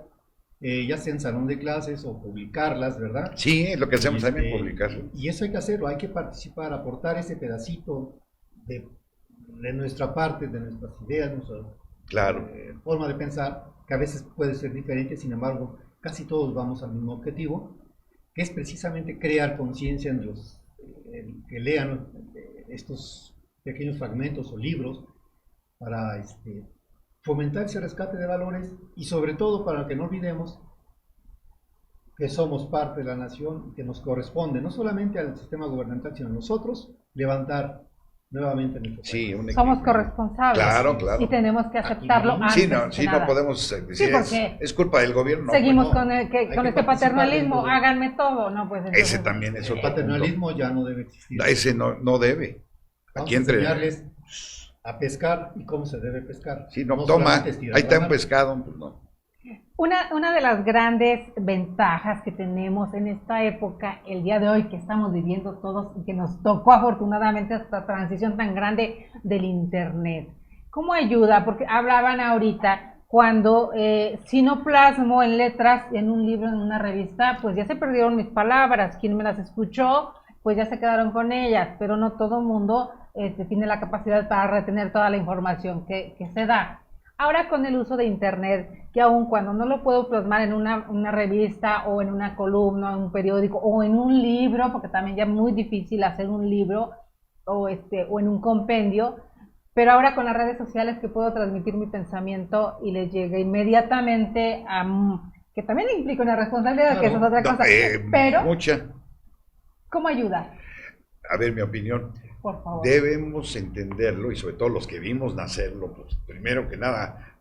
ya sea en salón de clases o publicarlas, ¿verdad? Sí, es lo que hacemos también, Este, publicarlo. y eso hay que hacerlo, hay que participar, aportar ese pedacito de, de nuestra parte, de nuestras ideas, nuestra Claro. forma de pensar, que a veces puede ser diferente, sin embargo, casi todos vamos al mismo objetivo, que es precisamente crear conciencia en los que lean estos pequeños fragmentos o libros para fomentar ese rescate de valores y sobre todo para que no olvidemos que somos parte de la nación y que nos corresponde no solamente al sistema gubernamental, sino a nosotros levantar nuevamente nuestro país. Sí, Somos corresponsables. Claro, claro. Y tenemos que aceptarlo Aquí, antes Sí, no, que sí, nada. no podemos decir Sí, porque es culpa del gobierno. No, seguimos pues no, con, hay que con este participar paternalismo, dentro de- háganme todo, ¿no? Pues entonces, ese también es El otro punto. paternalismo ya no debe existir. Ese no debe. Vamos Aquí a entre... enseñarles a pescar y cómo se debe pescar. Sí, no, toma, solamente estirar ahí la está un mano. pescado, pues no. Una de las grandes ventajas que tenemos en esta época, el día de hoy que estamos viviendo todos y que nos tocó afortunadamente esta transición tan grande del Internet, ¿cómo ayuda? Porque hablaban ahorita cuando si no plasmo en letras, en un libro, en una revista, pues ya se perdieron mis palabras, quien me las escuchó, pues ya se quedaron con ellas, pero no todo el mundo tiene la capacidad para retener toda la información que se da. Ahora con el uso de Internet, que aun cuando no lo puedo plasmar en una revista o en una columna, en un periódico o en un libro, porque también ya es muy difícil hacer un libro o en un compendio, pero ahora con las redes sociales que puedo transmitir mi pensamiento y les llega inmediatamente que también implica una responsabilidad, que eso es otra cosa, pero mucha. ¿cómo ayudar? A ver, mi opinión. Por favor. Debemos entenderlo y sobre todo los que vimos nacerlo, pues primero que nada,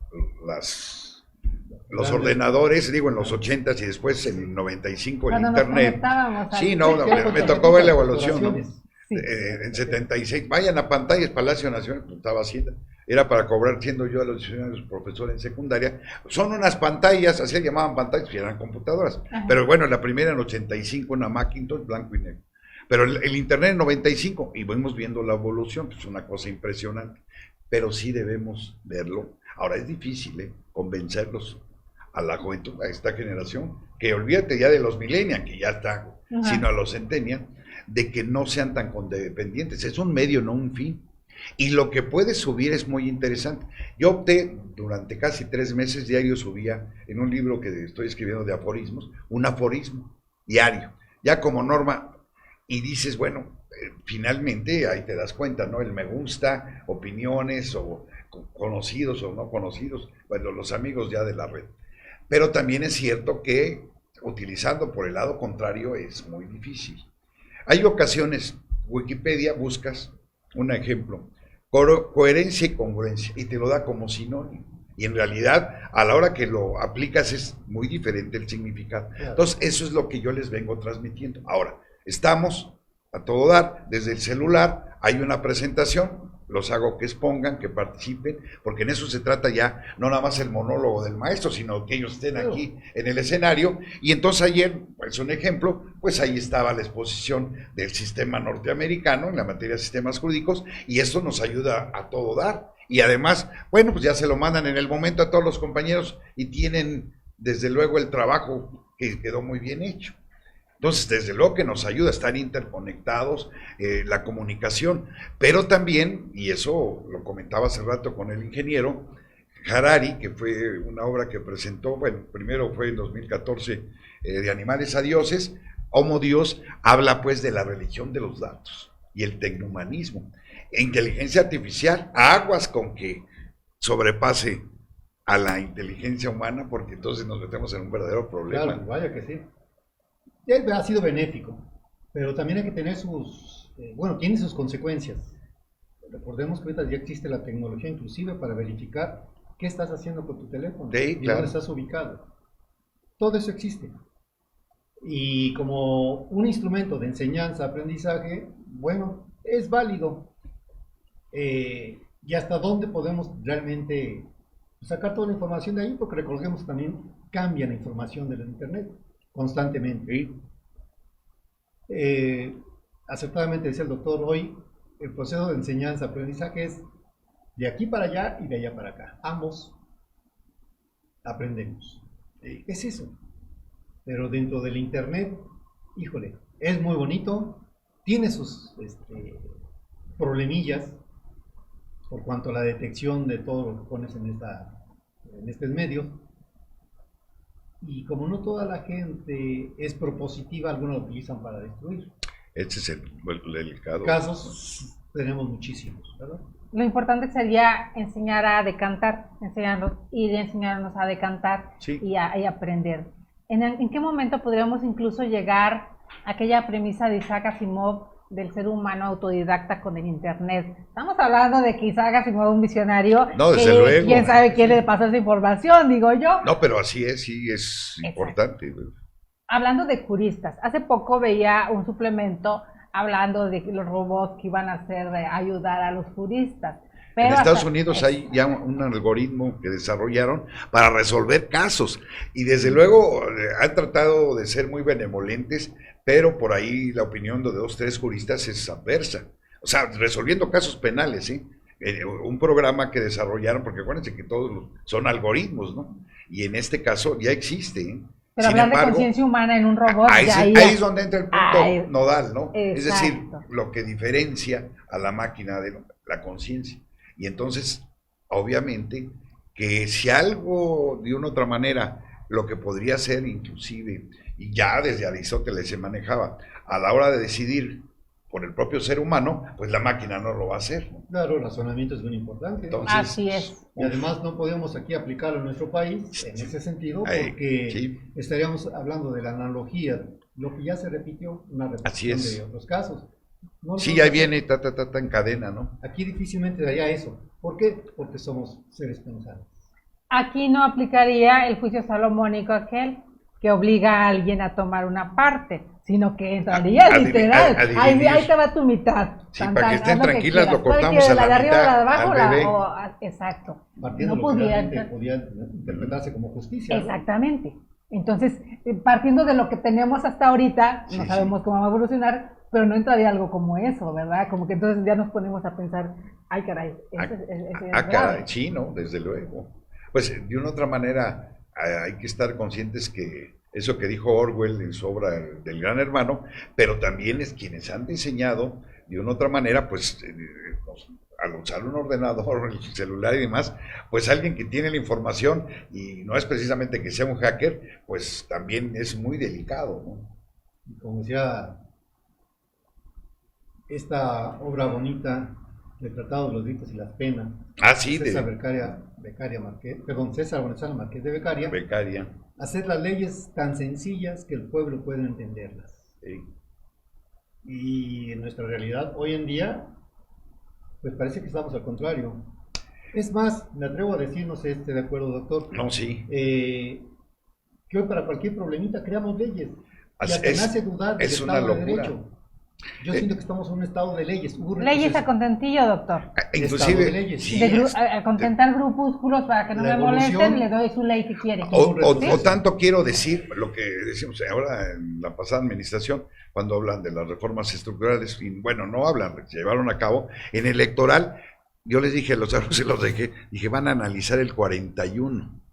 los ordenadores, digo en los 80s y después en el 95 el Cuando nos internet. conectábamos al- Sí, no, Sí, me con tocó ver la tarjetas, evolución, ¿no? corporaciones. Sí. En 76, vayan a pantallas, Palacio Nacional, pues, estaba haciendo, era para cobrar, siendo yo a los profesores en secundaria, son unas pantallas, así le llamaban pantallas, que eran computadoras, Ajá. pero bueno, la primera en 85, una Macintosh, blanco y negro, pero el internet en 95, y vamos viendo la evolución, pues una cosa impresionante, pero sí debemos verlo. Ahora es difícil, convencerlos a la juventud, a esta generación, que olvídate ya de los millennials, que ya está, Ajá. sino a los centennials, de que no sean tan codependientes. Es un medio, no un fin. Y lo que puede subir es muy interesante. Yo opté, durante casi 3 meses diario subía, en un libro que estoy escribiendo de aforismos, un aforismo diario, ya como norma, y dices, bueno, finalmente ahí te das cuenta, ¿no? El me gusta, opiniones, o conocidos o no conocidos, bueno, los amigos ya de la red. Pero también es cierto que utilizando por el lado contrario es muy difícil. Hay ocasiones, Wikipedia, buscas un ejemplo, coherencia y congruencia, y te lo da como sinónimo. Y en realidad, a la hora que lo aplicas es muy diferente el significado. Claro. Entonces, eso es lo que yo les vengo transmitiendo. Ahora, estamos a todo dar, desde el celular, hay una presentación, los hago que expongan, que participen, porque en eso se trata ya, no nada más el monólogo del maestro, sino que ellos estén aquí en el escenario. Y entonces ayer, pues un ejemplo, pues ahí estaba la exposición del sistema norteamericano en la materia de sistemas jurídicos, y eso nos ayuda a todo dar. Y además, bueno, pues ya se lo mandan en el momento a todos los compañeros y tienen desde luego el trabajo que quedó muy bien hecho. Entonces, desde luego que nos ayuda a estar interconectados, la comunicación, pero también, y eso lo comentaba hace rato con el ingeniero, Harari, que fue una obra que presentó, bueno, primero fue en 2014, de Animales a Dioses, Homo Dios, habla pues de la religión de los datos y el tecnohumanismo. Inteligencia artificial, aguas con que sobrepase a la inteligencia humana, porque entonces nos metemos en un verdadero problema. Claro, vaya que sí. Él ha sido benéfico, pero también hay que tener tiene sus consecuencias. Recordemos que ahorita ya existe la tecnología inclusive para verificar qué estás haciendo con tu teléfono Sí, y claro. dónde estás ubicado. Todo eso existe. Y como un instrumento de enseñanza, aprendizaje, bueno, es válido. Y hasta dónde podemos realmente sacar toda la información de ahí, porque recordemos también cambia la información del internet constantemente. Acertadamente decía el doctor, hoy el proceso de enseñanza-aprendizaje es de aquí para allá y de allá para acá. Ambos aprendemos. Es eso. Pero dentro del Internet, híjole, es muy bonito, tiene sus problemillas por cuanto a la detección de todo lo que pones en estos medios. Y como no toda la gente es propositiva, algunos lo utilizan para destruir. Ese es el delicado. Casos tenemos muchísimos, ¿verdad? Lo importante sería enseñar a decantar, enseñarnos a decantar Sí. y aprender. ¿En qué momento podríamos incluso llegar a aquella premisa de Isaac Asimov del ser humano autodidacta con el Internet? Estamos hablando de que Isaac Asimov es un visionario. No, desde luego. ¿Quién sabe quién le pasó esa información, digo yo? No, pero así es, sí, es importante. Hablando de juristas, hace poco veía un suplemento hablando de los robots que iban a ayudar a los juristas. Pero en Estados Unidos hay ya un algoritmo que desarrollaron para resolver casos y desde luego han tratado de ser muy benevolentes, pero por ahí la opinión de 2 o 3 juristas es adversa. O sea, resolviendo casos penales, ¿sí? Un programa que desarrollaron, porque acuérdense que todos son algoritmos, ¿no? Y en este caso ya existe, ¿eh? Pero hablar de conciencia humana en un robot, ahí ya es donde entra el punto nodal, ¿no? Exacto. Es decir, lo que diferencia a la máquina de la conciencia. Y entonces, obviamente, que si algo de una u otra manera, lo que podría ser inclusive, y ya desde Aristóteles se manejaba, a la hora de decidir por el propio ser humano, pues la máquina no lo va a hacer, ¿no? Claro, el razonamiento es muy importante. Entonces, así es. Y además no podemos aquí aplicarlo en nuestro país en ese sentido, porque sí. estaríamos hablando de la analogía, lo que ya se repitió, una repetición de otros casos. No, sí, ahí viene, en cadena, ¿no? Aquí difícilmente daría eso. ¿Por qué? Porque somos seres pensantes. Aquí no aplicaría el juicio salomónico aquel que obliga a alguien a tomar una parte, sino que entraría literal. Ahí te va tu mitad. Sí, para que estén tranquilas, lo cortamos a la de arriba, mitad, la de abajo, al bebé. Exacto. Partiendo No podía interpretarse como justicia, ¿no? Exactamente. Entonces, partiendo de lo que tenemos hasta ahorita, no sabemos cómo va a evolucionar, pero no entraría algo como eso, ¿verdad? Como que entonces ya nos ponemos a pensar, ay caray, caray, sí, no, desde luego. Pues de una u otra manera hay que estar conscientes que eso que dijo Orwell en su obra del Gran Hermano, pero también es quienes han diseñado de una u otra manera, pues al usar un ordenador, el celular y demás, pues alguien que tiene la información y no es precisamente que sea un hacker, pues también es muy delicado, ¿no? Como decía esta obra bonita, el Tratado de los Delitos y las Penas, sí, César Gonzalo Márquez de Beccaria, hacer las leyes tan sencillas que el pueblo pueda entenderlas. Sí. Y en nuestra realidad, hoy en día, pues parece que estamos al contrario. Es más, me atrevo a decir, no sé si esté de acuerdo, doctor. No, sí. Que hoy para cualquier problemita creamos leyes. Y hasta me hace dudar del Estado de Derecho. Yo siento que estamos en un estado de leyes. Leyes a contentillo, doctor. Inclusive, sí, a contentar grupúsculos para que no me molesten, le doy su ley que quiere. O tanto quiero decir lo que decimos ahora en la pasada administración, cuando hablan de las reformas estructurales, y bueno, no hablan, se llevaron a cabo, en electoral, yo les dije, se los dejé, dije, van a analizar el 41.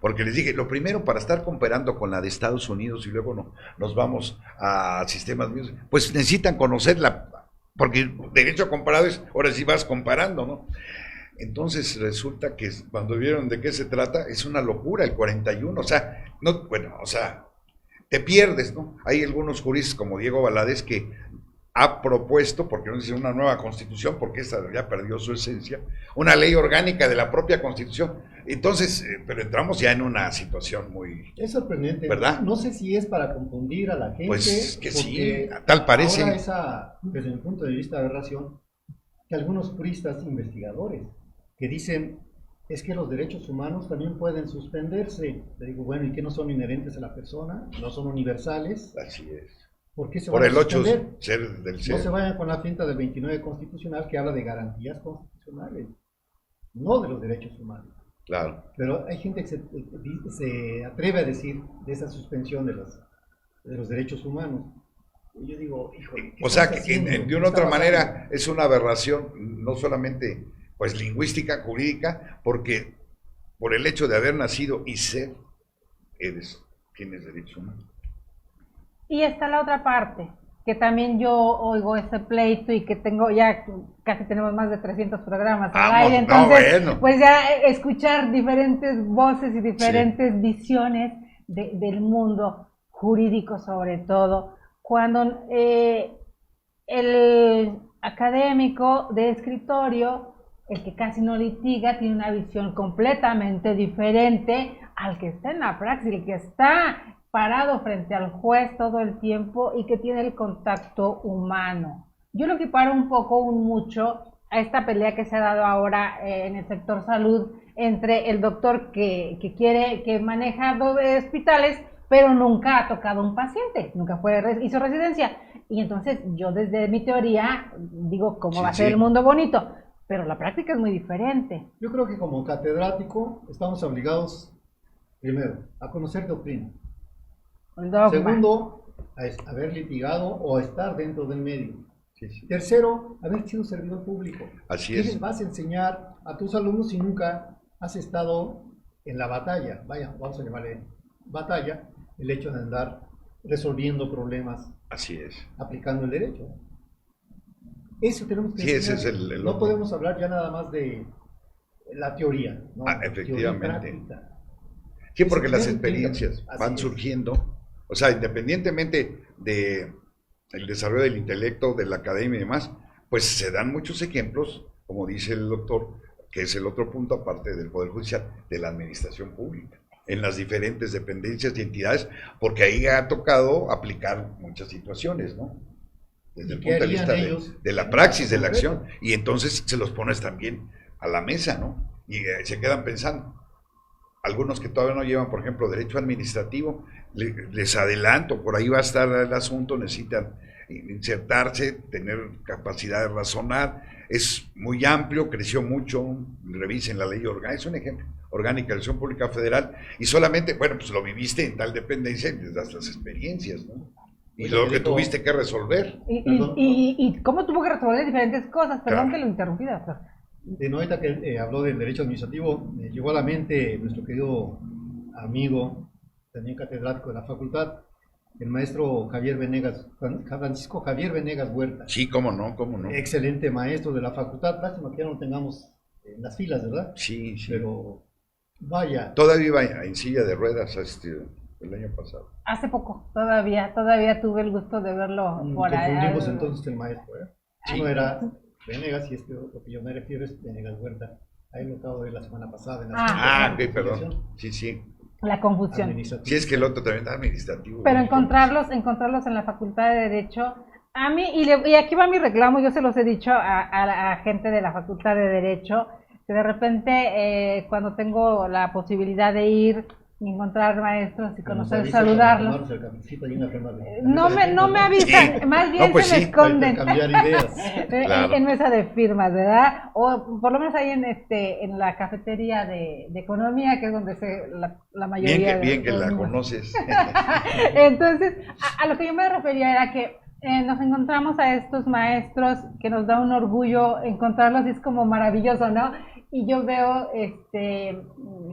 Porque les dije, lo primero para estar comparando con la de Estados Unidos y luego nos vamos a sistemas míos, pues necesitan conocerla, porque derecho comparado es, ahora sí vas comparando, ¿no? Entonces resulta que cuando vieron de qué se trata, es una locura el 41, o sea, te pierdes, ¿no? Hay algunos juristas como Diego Valadez que ha propuesto, porque no dice una nueva constitución, porque esa ya perdió su esencia, una ley orgánica de la propia constitución. Entonces, pero entramos ya en una situación muy... Es sorprendente, ¿verdad? No sé si es para confundir a la gente. Pues que sí, tal parece. Ahora desde mi punto de vista, aberración, que algunos juristas investigadores que dicen, es que los derechos humanos también pueden suspenderse. Le digo, bueno, ¿y qué no son inherentes a la persona? ¿No son universales? Así es. ¿Por qué se van a suspender? Por el 8 ser del ser. No se vayan con la finta del 29 constitucional que habla de garantías constitucionales, no de los derechos humanos. Claro. Pero hay gente que se atreve a decir de esa suspensión de los derechos humanos. Y yo digo, híjole. O sea, que de una otra manera es una aberración, no solamente pues lingüística, jurídica, porque por el hecho de haber nacido y ser, tienes derechos humanos. Y está la otra parte, que también yo oigo ese pleito y que casi tenemos más de 300 programas al aire, entonces pues ya escuchar diferentes voces y diferentes visiones del mundo jurídico sobre todo, cuando el académico de escritorio, el que casi no litiga, tiene una visión completamente diferente al que está en la praxis, el que está parado frente al juez todo el tiempo y que tiene el contacto humano. Yo lo equiparo mucho a esta pelea que se ha dado ahora en el sector salud entre el doctor que maneja 2 hospitales, pero nunca ha tocado un paciente, nunca hizo residencia. Y entonces yo desde mi teoría digo, ¿cómo va a ser el mundo bonito? Pero la práctica es muy diferente. Yo creo que como catedrático estamos obligados, primero, a conocer doctrina. Segundo, a haber litigado o a estar dentro del medio. Tercero, haber sido servidor público. Así ¿Qué es. les vas a enseñar a tus alumnos si nunca has estado en la batalla? Vaya, vamos a llamarle batalla, el hecho de andar resolviendo problemas. Así es. Aplicando el derecho. Eso tenemos que enseñar. Ese es no podemos hablar ya nada más de la teoría, ¿no? Efectivamente. Sí, porque las experiencias van surgiendo. O sea, independientemente del desarrollo del intelecto, de la academia y demás, pues se dan muchos ejemplos, como dice el doctor, que es el otro punto, aparte del Poder Judicial, de la administración pública, en las diferentes dependencias y entidades, porque ahí ha tocado aplicar muchas situaciones, ¿no? Desde el punto de vista de la praxis, de la acción, y entonces se los pones también a la mesa, ¿no? Y se quedan pensando. Algunos que todavía no llevan, por ejemplo, derecho administrativo, les adelanto, por ahí va a estar el asunto, necesitan insertarse, tener capacidad de razonar, es muy amplio, creció mucho, revisen la ley orgánica, es un ejemplo, orgánica de la Elección Pública Federal, y solamente, bueno, pues lo viviste en tal dependencia, y les das las experiencias, ¿no? Y lo que tuviste que resolver. Y cómo tuvo que resolver diferentes cosas, perdón que lo interrumpí, doctor. Ahorita que habló del derecho administrativo, me llegó a la mente nuestro querido amigo, también catedrático de la facultad, el maestro Francisco Javier Venegas Huerta. Sí, cómo no. Excelente maestro de la facultad, lástima que ya no tengamos en las filas, ¿verdad? Sí. Pero vaya. Todavía iba en silla de ruedas el año pasado. Hace poco, todavía tuve el gusto de verlo por ahí. Confundimos entonces el maestro, ¿eh? Sí. Uno era Venegas y lo que yo me refiero es Venegas Huerta. Ahí lo acabo de ver la semana pasada. Ok, perdón. Sí. La confusión. Sí, es que el otro también está administrativo. Pero encontrarlos en la Facultad de Derecho, a mí, y aquí va mi reclamo, yo se los he dicho a la gente de la Facultad de Derecho, que de repente cuando tengo la posibilidad de ir y encontrar maestros y conocer, saludarlos. No me avisan, más bien se me esconden en mesa de firmas, ¿verdad? O por lo menos ahí en la cafetería de economía, que es donde la mayoría bien que la conoces. Entonces, a lo que yo me refería era que nos encontramos a estos maestros que nos da un orgullo encontrarlos y es como maravilloso, ¿no? Y yo veo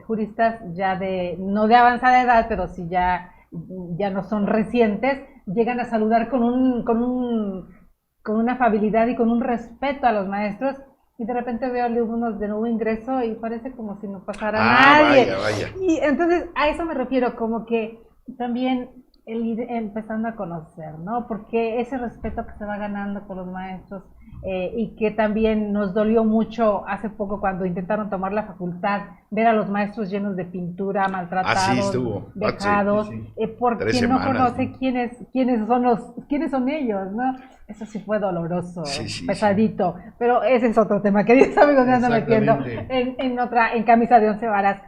juristas ya no de avanzada edad, pero sí ya no son recientes, llegan a saludar con una afabilidad y con un respeto a los maestros, y de repente veo alumnos de nuevo ingreso y parece como si no pasara nadie. Vaya. Y entonces a eso me refiero, como que también el ir empezando a conocer, ¿no? Porque ese respeto que se va ganando con los maestros, y que también nos dolió mucho hace poco cuando intentaron tomar la facultad, ver a los maestros llenos de pintura, maltratados, dejados, porque no conoce quiénes son ellos, ¿no? Eso sí fue doloroso, pesadito, pero ese es otro tema, queridos amigos, me ando metiendo en camisa de 11 varas.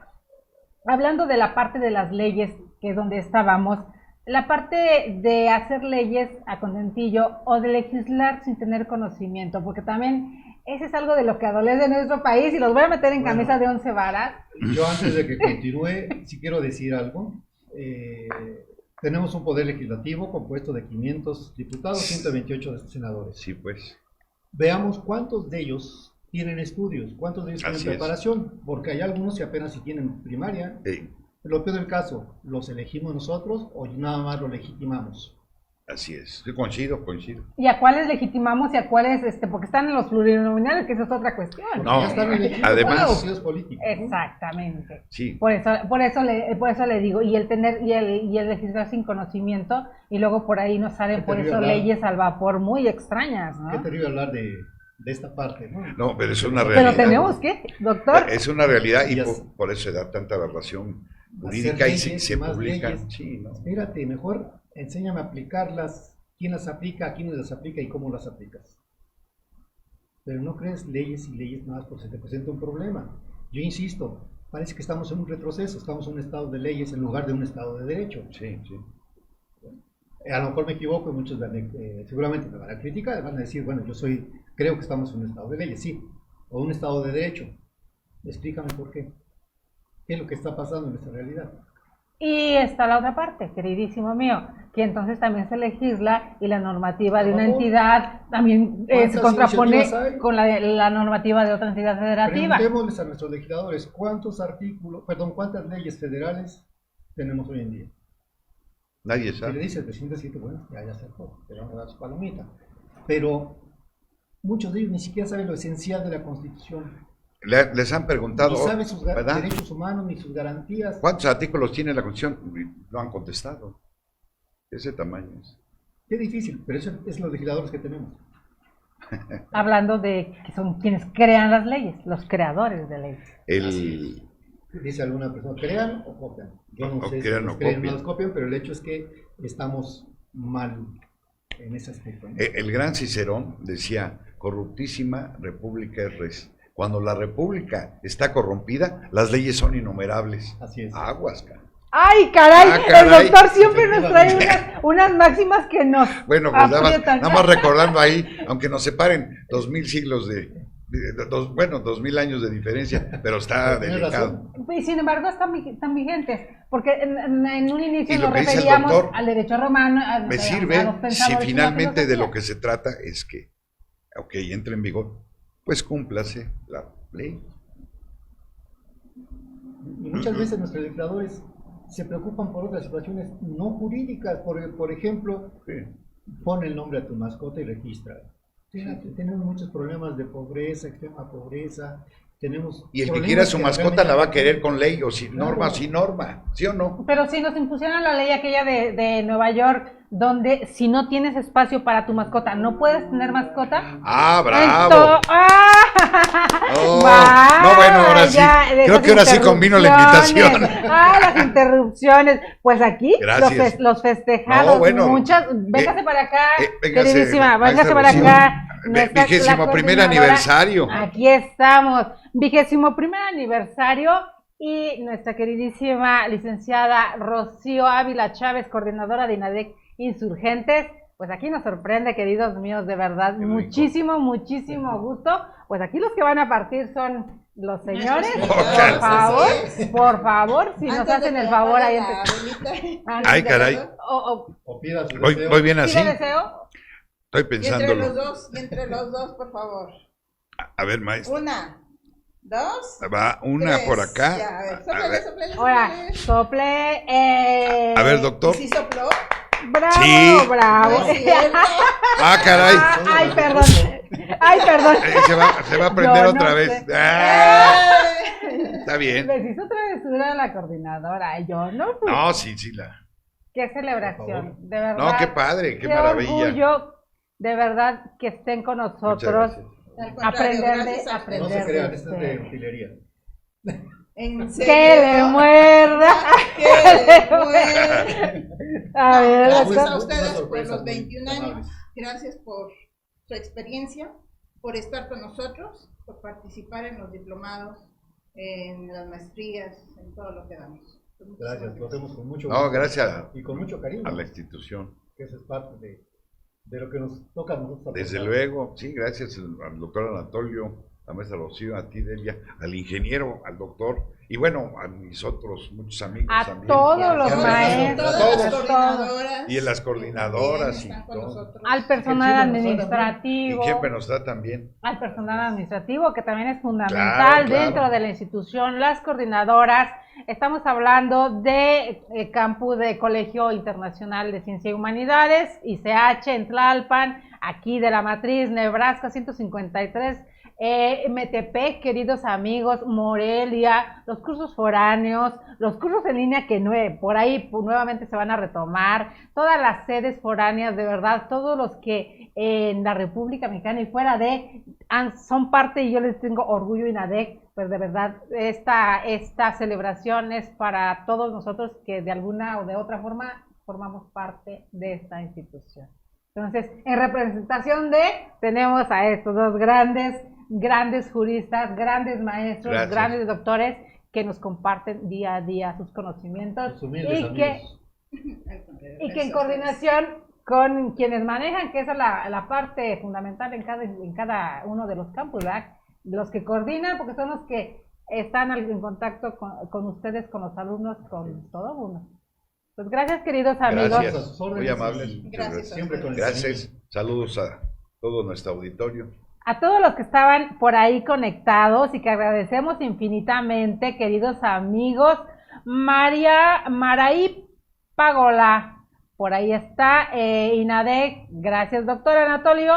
Hablando de la parte de las leyes, que es donde estábamos, la parte de hacer leyes a contentillo o de legislar sin tener conocimiento, porque también ese es algo de lo que adolece en nuestro país y los voy a meter en camisa de 11 varas. Yo antes de que continúe, sí quiero decir algo. Tenemos un poder legislativo compuesto de 500 diputados, 128 senadores. Sí, pues. Veamos cuántos de ellos tienen estudios, cuántos de ellos tienen preparación, porque hay algunos que apenas si tienen primaria. lo peor del caso, ¿los elegimos nosotros o nada más los legitimamos? Así es, sí, coincido. ¿Y a cuáles legitimamos y a cuáles, porque están en los plurinominales, que esa es otra cuestión? No, Ya están elegidos además- para los partidos políticos, ¿no? Exactamente. Sí. Por eso le digo, y el legislar sin conocimiento, y luego por ahí nos salen Qué por terrible eso hablar. leyes al vapor muy extrañas, Qué ¿no? terrible hablar de esta parte, ¿no? No, pero es una Pero realidad. tenemos que, doctor, Es una realidad y Ya por eso se da tanta aberración Hacer jurídica y leyes se más publican. leyes. Sí, ¿no? Espérate, mejor enséñame a aplicarlas, quién las aplica, a quiénes las aplica y cómo las aplicas. Pero no crees leyes y leyes nada más porque se te presenta un problema. Yo insisto, parece que estamos en un retroceso, estamos en un estado de leyes en lugar de un estado de derecho. Sí. A lo mejor me equivoco, muchos seguramente me van a criticar, van a decir, bueno, creo que estamos en un estado de leyes, sí, o un estado de derecho. Explícame por qué. ¿Qué es lo que está pasando en nuestra realidad? y está la otra parte, queridísimo mío, que entonces también se legisla y la normativa de una entidad también se ¿Cuántas contrapone iniciativas hay? con la normativa de otra entidad federativa. Preguntémosles a nuestros legisladores cuántas leyes federales tenemos hoy en día. Nadie Si le sabe. dice el presidente, sí, bueno, ya sacó, le vamos a dar su palomita. Pero muchos de ellos ni siquiera saben lo esencial de la Constitución. Les han preguntado, Ni saben sus ¿verdad? derechos humanos ni sus garantías. ¿Cuántos artículos tiene la Constitución? No han contestado. Ese tamaño es. Qué difícil, pero eso es los legisladores que tenemos. Hablando de que son quienes crean las leyes, los creadores de leyes. El, Dice alguna persona, ¿crean o copian? Yo no O sé crean si o los creen o copian. no los copian, pero el hecho es que estamos mal en ese aspecto, ¿no? el gran Cicerón decía, corruptísima república es res. Cuando la república está corrompida, las leyes son innumerables. Así es. Aguas, cara. ¡Ay, caray! Ah, caray. El doctor siempre nos trae unas máximas que nos Bueno, pues aprietan. nada más recordando ahí, aunque nos separen 2000 siglos 2000 años de diferencia, pero está Tienes delicado. razón. Y sin embargo están vigentes, porque en un Y inicio lo nos que dice el referíamos doctor, al derecho romano, Me a sirve los si pensadores y la finalmente de lo filosofía. que se trata es que, ok, entre en vigor, pues cúmplase la ley. Y muchas veces nuestros legisladores se preocupan por otras situaciones no jurídicas. Por ejemplo, pon el nombre a tu mascota y registra. Fíjate, tenemos muchos problemas de pobreza, extrema pobreza. Tenemos Y el que problemas quiera su que mascota realmente- la va a querer con ley o sin Claro. norma, sin norma, ¿sí o no? Pero si nos impusieran la ley aquella de Nueva York, donde si no tienes espacio para tu mascota, no puedes tener mascota. ¡Ah, bravo! Entonces, ¡ah! Oh, Va, no, bueno, ahora sí. ya, de Creo esas que ahora sí convino la interrupciones. invitación. Las interrupciones. Pues aquí Gracias. los festejados, No, bueno, véngase para acá, véngase, queridísima, véngase maestra para Rocío. acá. Nuestra- la 21º coordinadora. aniversario. Aquí estamos, 21º aniversario, y nuestra queridísima licenciada Rocío Ávila Chávez, coordinadora de INADEC Insurgentes. Pues aquí nos sorprende, queridos míos, de verdad, Qué rico. muchísimo gusto. Pues aquí los que van a partir son los señores. Oh, Por favor, si nos hacen el favor ahí. Ay, caray. O pida su Voy, deseo. voy bien así. ¿Pide deseo? Estoy Entre pensándolo. los dos, por favor. A ver, maestro. Una, dos, Va una tres. por acá. Ya, a ver, A sóplele, ver. sóplele, Ahora, sóplele. sople. A ver, doctor. ¿Sí sopló? Bravo, Sí. bravo. No es cierto. Ah, caray. Ay, perdón. Ay, perdón. Se va a prender Yo otra no vez. sé. Ah, está bien. Les hizo travesura a la coordinadora. Yo no fui. No, sí, la. Qué Por celebración, favor. de verdad. No, qué padre, qué Qué maravilla. orgullo, de verdad, que estén con Muchas nosotros. gracias. Al contrario, Aprender de, gracias a aprender No se crean, de esto es de ustedes. utilería. En serio. Que le muerda. Que le muerda. A ver, Gracias Una a ustedes por sorpresa los muy 21 años. amable. Gracias por su experiencia, por estar con nosotros, por participar en los diplomados, en las maestrías, en todo lo que damos. Pues muchísimas Gracias, lo hacemos con mucho No, gracias y con mucho cariño. a la institución. Que eso es parte de lo que nos toca a nosotros. Desde aportar. luego, sí, gracias al doctor Anatolio, a maestra Rocío, a ti, Delia, al ingeniero, al doctor, y bueno, a mis otros muchos amigos a también. todos los Ya, maestros, Todas las todos, coordinadoras. Y en las coordinadoras también están y con todo. nosotros. al personal Que siempre nos Y administrativo, siempre nos tratan bien. al personal administrativo, que también es fundamental Claro, claro. dentro de la institución, las coordinadoras, Estamos hablando de campus de Colegio Internacional de Ciencia y Humanidades, ICH en Tlalpan, aquí de la matriz, Nebraska 153, Metepec, queridos amigos, Morelia, los cursos foráneos, los cursos en línea que por ahí nuevamente se van a retomar, todas las sedes foráneas, de verdad, todos los que en la República Mexicana y fuera son parte, y yo les tengo orgullo, INADEC, pues de verdad, esta celebración es para todos nosotros que de alguna o de otra forma formamos parte de esta institución. Entonces, en representación tenemos a estos dos grandes juristas, grandes maestros, Gracias. grandes doctores que nos comparten día a día sus conocimientos y que en coordinación con quienes manejan, que esa es la parte fundamental en cada uno de los campus, ¿verdad? Los que coordinan, porque son los que están en contacto con ustedes, con los alumnos, con todo mundo. Pues gracias, queridos amigos. Gracias, muy amables. Gracias. Siempre con el Gracias, saludos a todo nuestro auditorio. A todos los que estaban por ahí conectados y que agradecemos infinitamente, queridos amigos. Maraí Pagola, por ahí está, INADEC, gracias doctor Anatolio,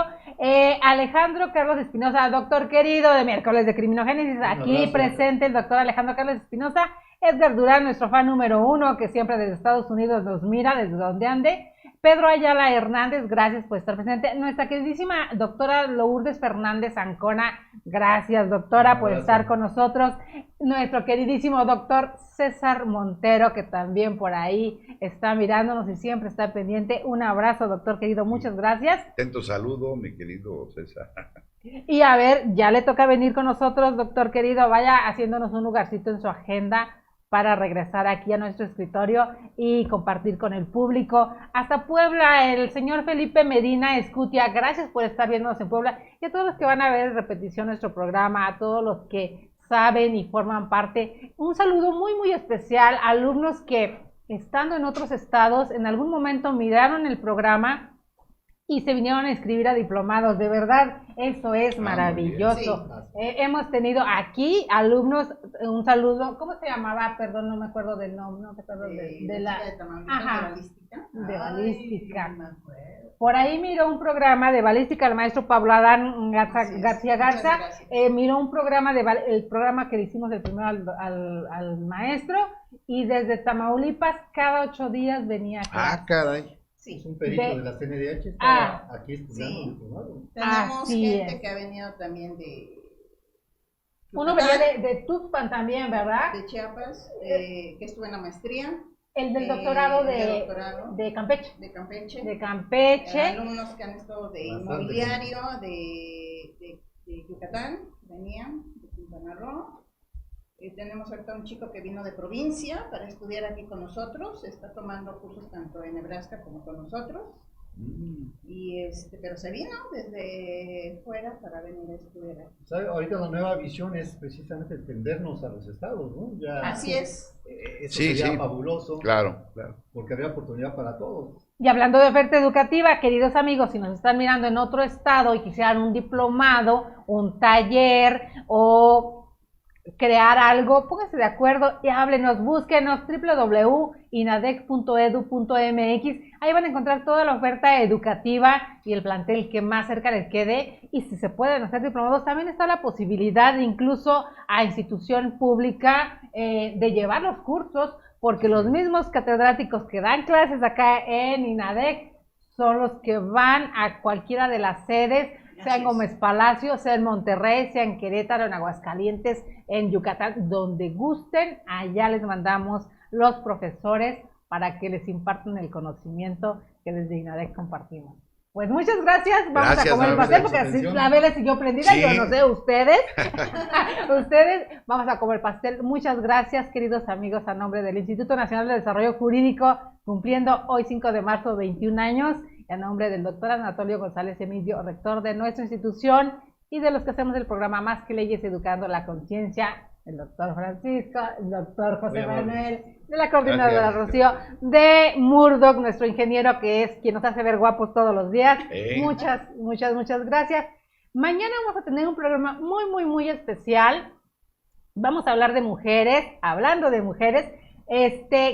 Alejandro Carlos Espinosa, doctor querido de miércoles de criminogénesis, aquí presente el doctor Alejandro Carlos Espinosa, Edgar Durán, nuestro fan número 1, que siempre desde Estados Unidos nos mira, desde donde ande, Pedro Ayala Hernández, gracias por estar presente, nuestra queridísima doctora Lourdes Fernández Ancona, gracias doctora por estar con nosotros, nuestro queridísimo doctor César Montero, que también por ahí está mirándonos y siempre está pendiente, un abrazo doctor querido, muchas gracias. Atento saludo, mi querido César. Y a ver, ya le toca venir con nosotros, doctor querido, vaya haciéndonos un lugarcito en su agenda para regresar aquí a nuestro escritorio y compartir con el público. Hasta Puebla, el señor Felipe Medina Escutia, gracias por estar viéndonos en Puebla, y a todos los que van a ver en repetición nuestro programa, a todos los que saben y forman parte, un saludo muy muy especial a alumnos que estando en otros estados, en algún momento miraron el programa y se vinieron a inscribir a diplomados, de verdad, eso es maravilloso. Hemos tenido aquí alumnos, un saludo, ¿cómo se llamaba? Perdón, no me acuerdo del nombre, no me acuerdo de la... de balística. Por ahí miró un programa de balística el maestro Pablo Adán García Garza, miró un programa, el programa que le hicimos el primero al maestro, y desde Tamaulipas cada 8 días venía a clase. Ah, caray. Sí. Es un perito de la CNDH, aquí estudiando sí. diplomado. Tenemos Así gente es. que ha venido también de Uno venía de Tuxpan también, ¿verdad? de Chiapas, que estuvo en la maestría. El del doctorado de Campeche. De Campeche. De Campeche. Alumnos que han estado de inmobiliario, de Yucatán, venían, de Quintana Roo. Tenemos ahorita un chico que vino de provincia para estudiar aquí con nosotros, está tomando cursos tanto en Nebraska como con nosotros, y pero se vino desde fuera para venir a estudiar aquí. ¿Sabe? Ahorita la nueva visión es precisamente extendernos a los estados, ¿no? Ya, Así es. Eso Sí, sería sí. fabuloso, Claro, claro. porque habría oportunidad para todos. Y hablando de oferta educativa, queridos amigos, si nos están mirando en otro estado y quisieran un diplomado, un taller o crear algo, pónganse de acuerdo y háblenos, búsquenos www.inadec.edu.mx, ahí van a encontrar toda la oferta educativa y el plantel que más cerca les quede, y si se pueden hacer diplomados, también está la posibilidad incluso a institución pública de llevar los cursos, porque los mismos catedráticos que dan clases acá en INADEC son los que van a cualquiera de las sedes, sea en Gómez Palacio, sea en Monterrey, sea en Querétaro, en Aguascalientes, en Yucatán, donde gusten, allá les mandamos los profesores para que les impartan el conocimiento que desde INADEC compartimos. Pues muchas gracias, vamos a comer el pastel, porque así la vela siguió prendida, yo no sé, ustedes, vamos a comer pastel. Muchas gracias, queridos amigos, a nombre del Instituto Nacional de Desarrollo Jurídico, cumpliendo hoy 5 de marzo 21 años, y a nombre del doctor Anatolio González Emilio, rector de nuestra institución, y de los que hacemos el programa Más que Leyes, Educando la Conciencia, el doctor Francisco, el doctor José Manuel, de la coordinadora Rocío, de Murdoch, nuestro ingeniero, que es quien nos hace ver guapos todos los días. Muchas gracias. Mañana vamos a tener un programa muy especial. Vamos a hablar de mujeres, hablando de mujeres.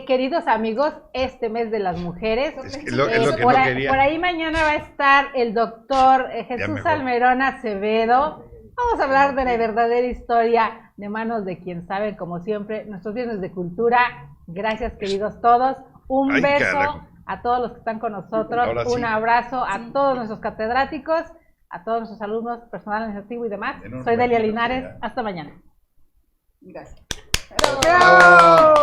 Queridos amigos, este mes de las mujeres, es lo que por, no quería. por ahí mañana va a estar el doctor Jesús mejor. Almerón Acevedo. Vamos a hablar de la verdadera historia de manos de quien sabe, como siempre, nuestros viernes de cultura. Gracias, queridos todos. Un Ay, beso carajo. a todos los que están con nosotros. Ahora sí. Un abrazo a todos nuestros catedráticos, a todos nuestros alumnos, personal administrativo y demás. Enorme. Soy Delia Linares. Hasta mañana. Gracias. ¡Bravo!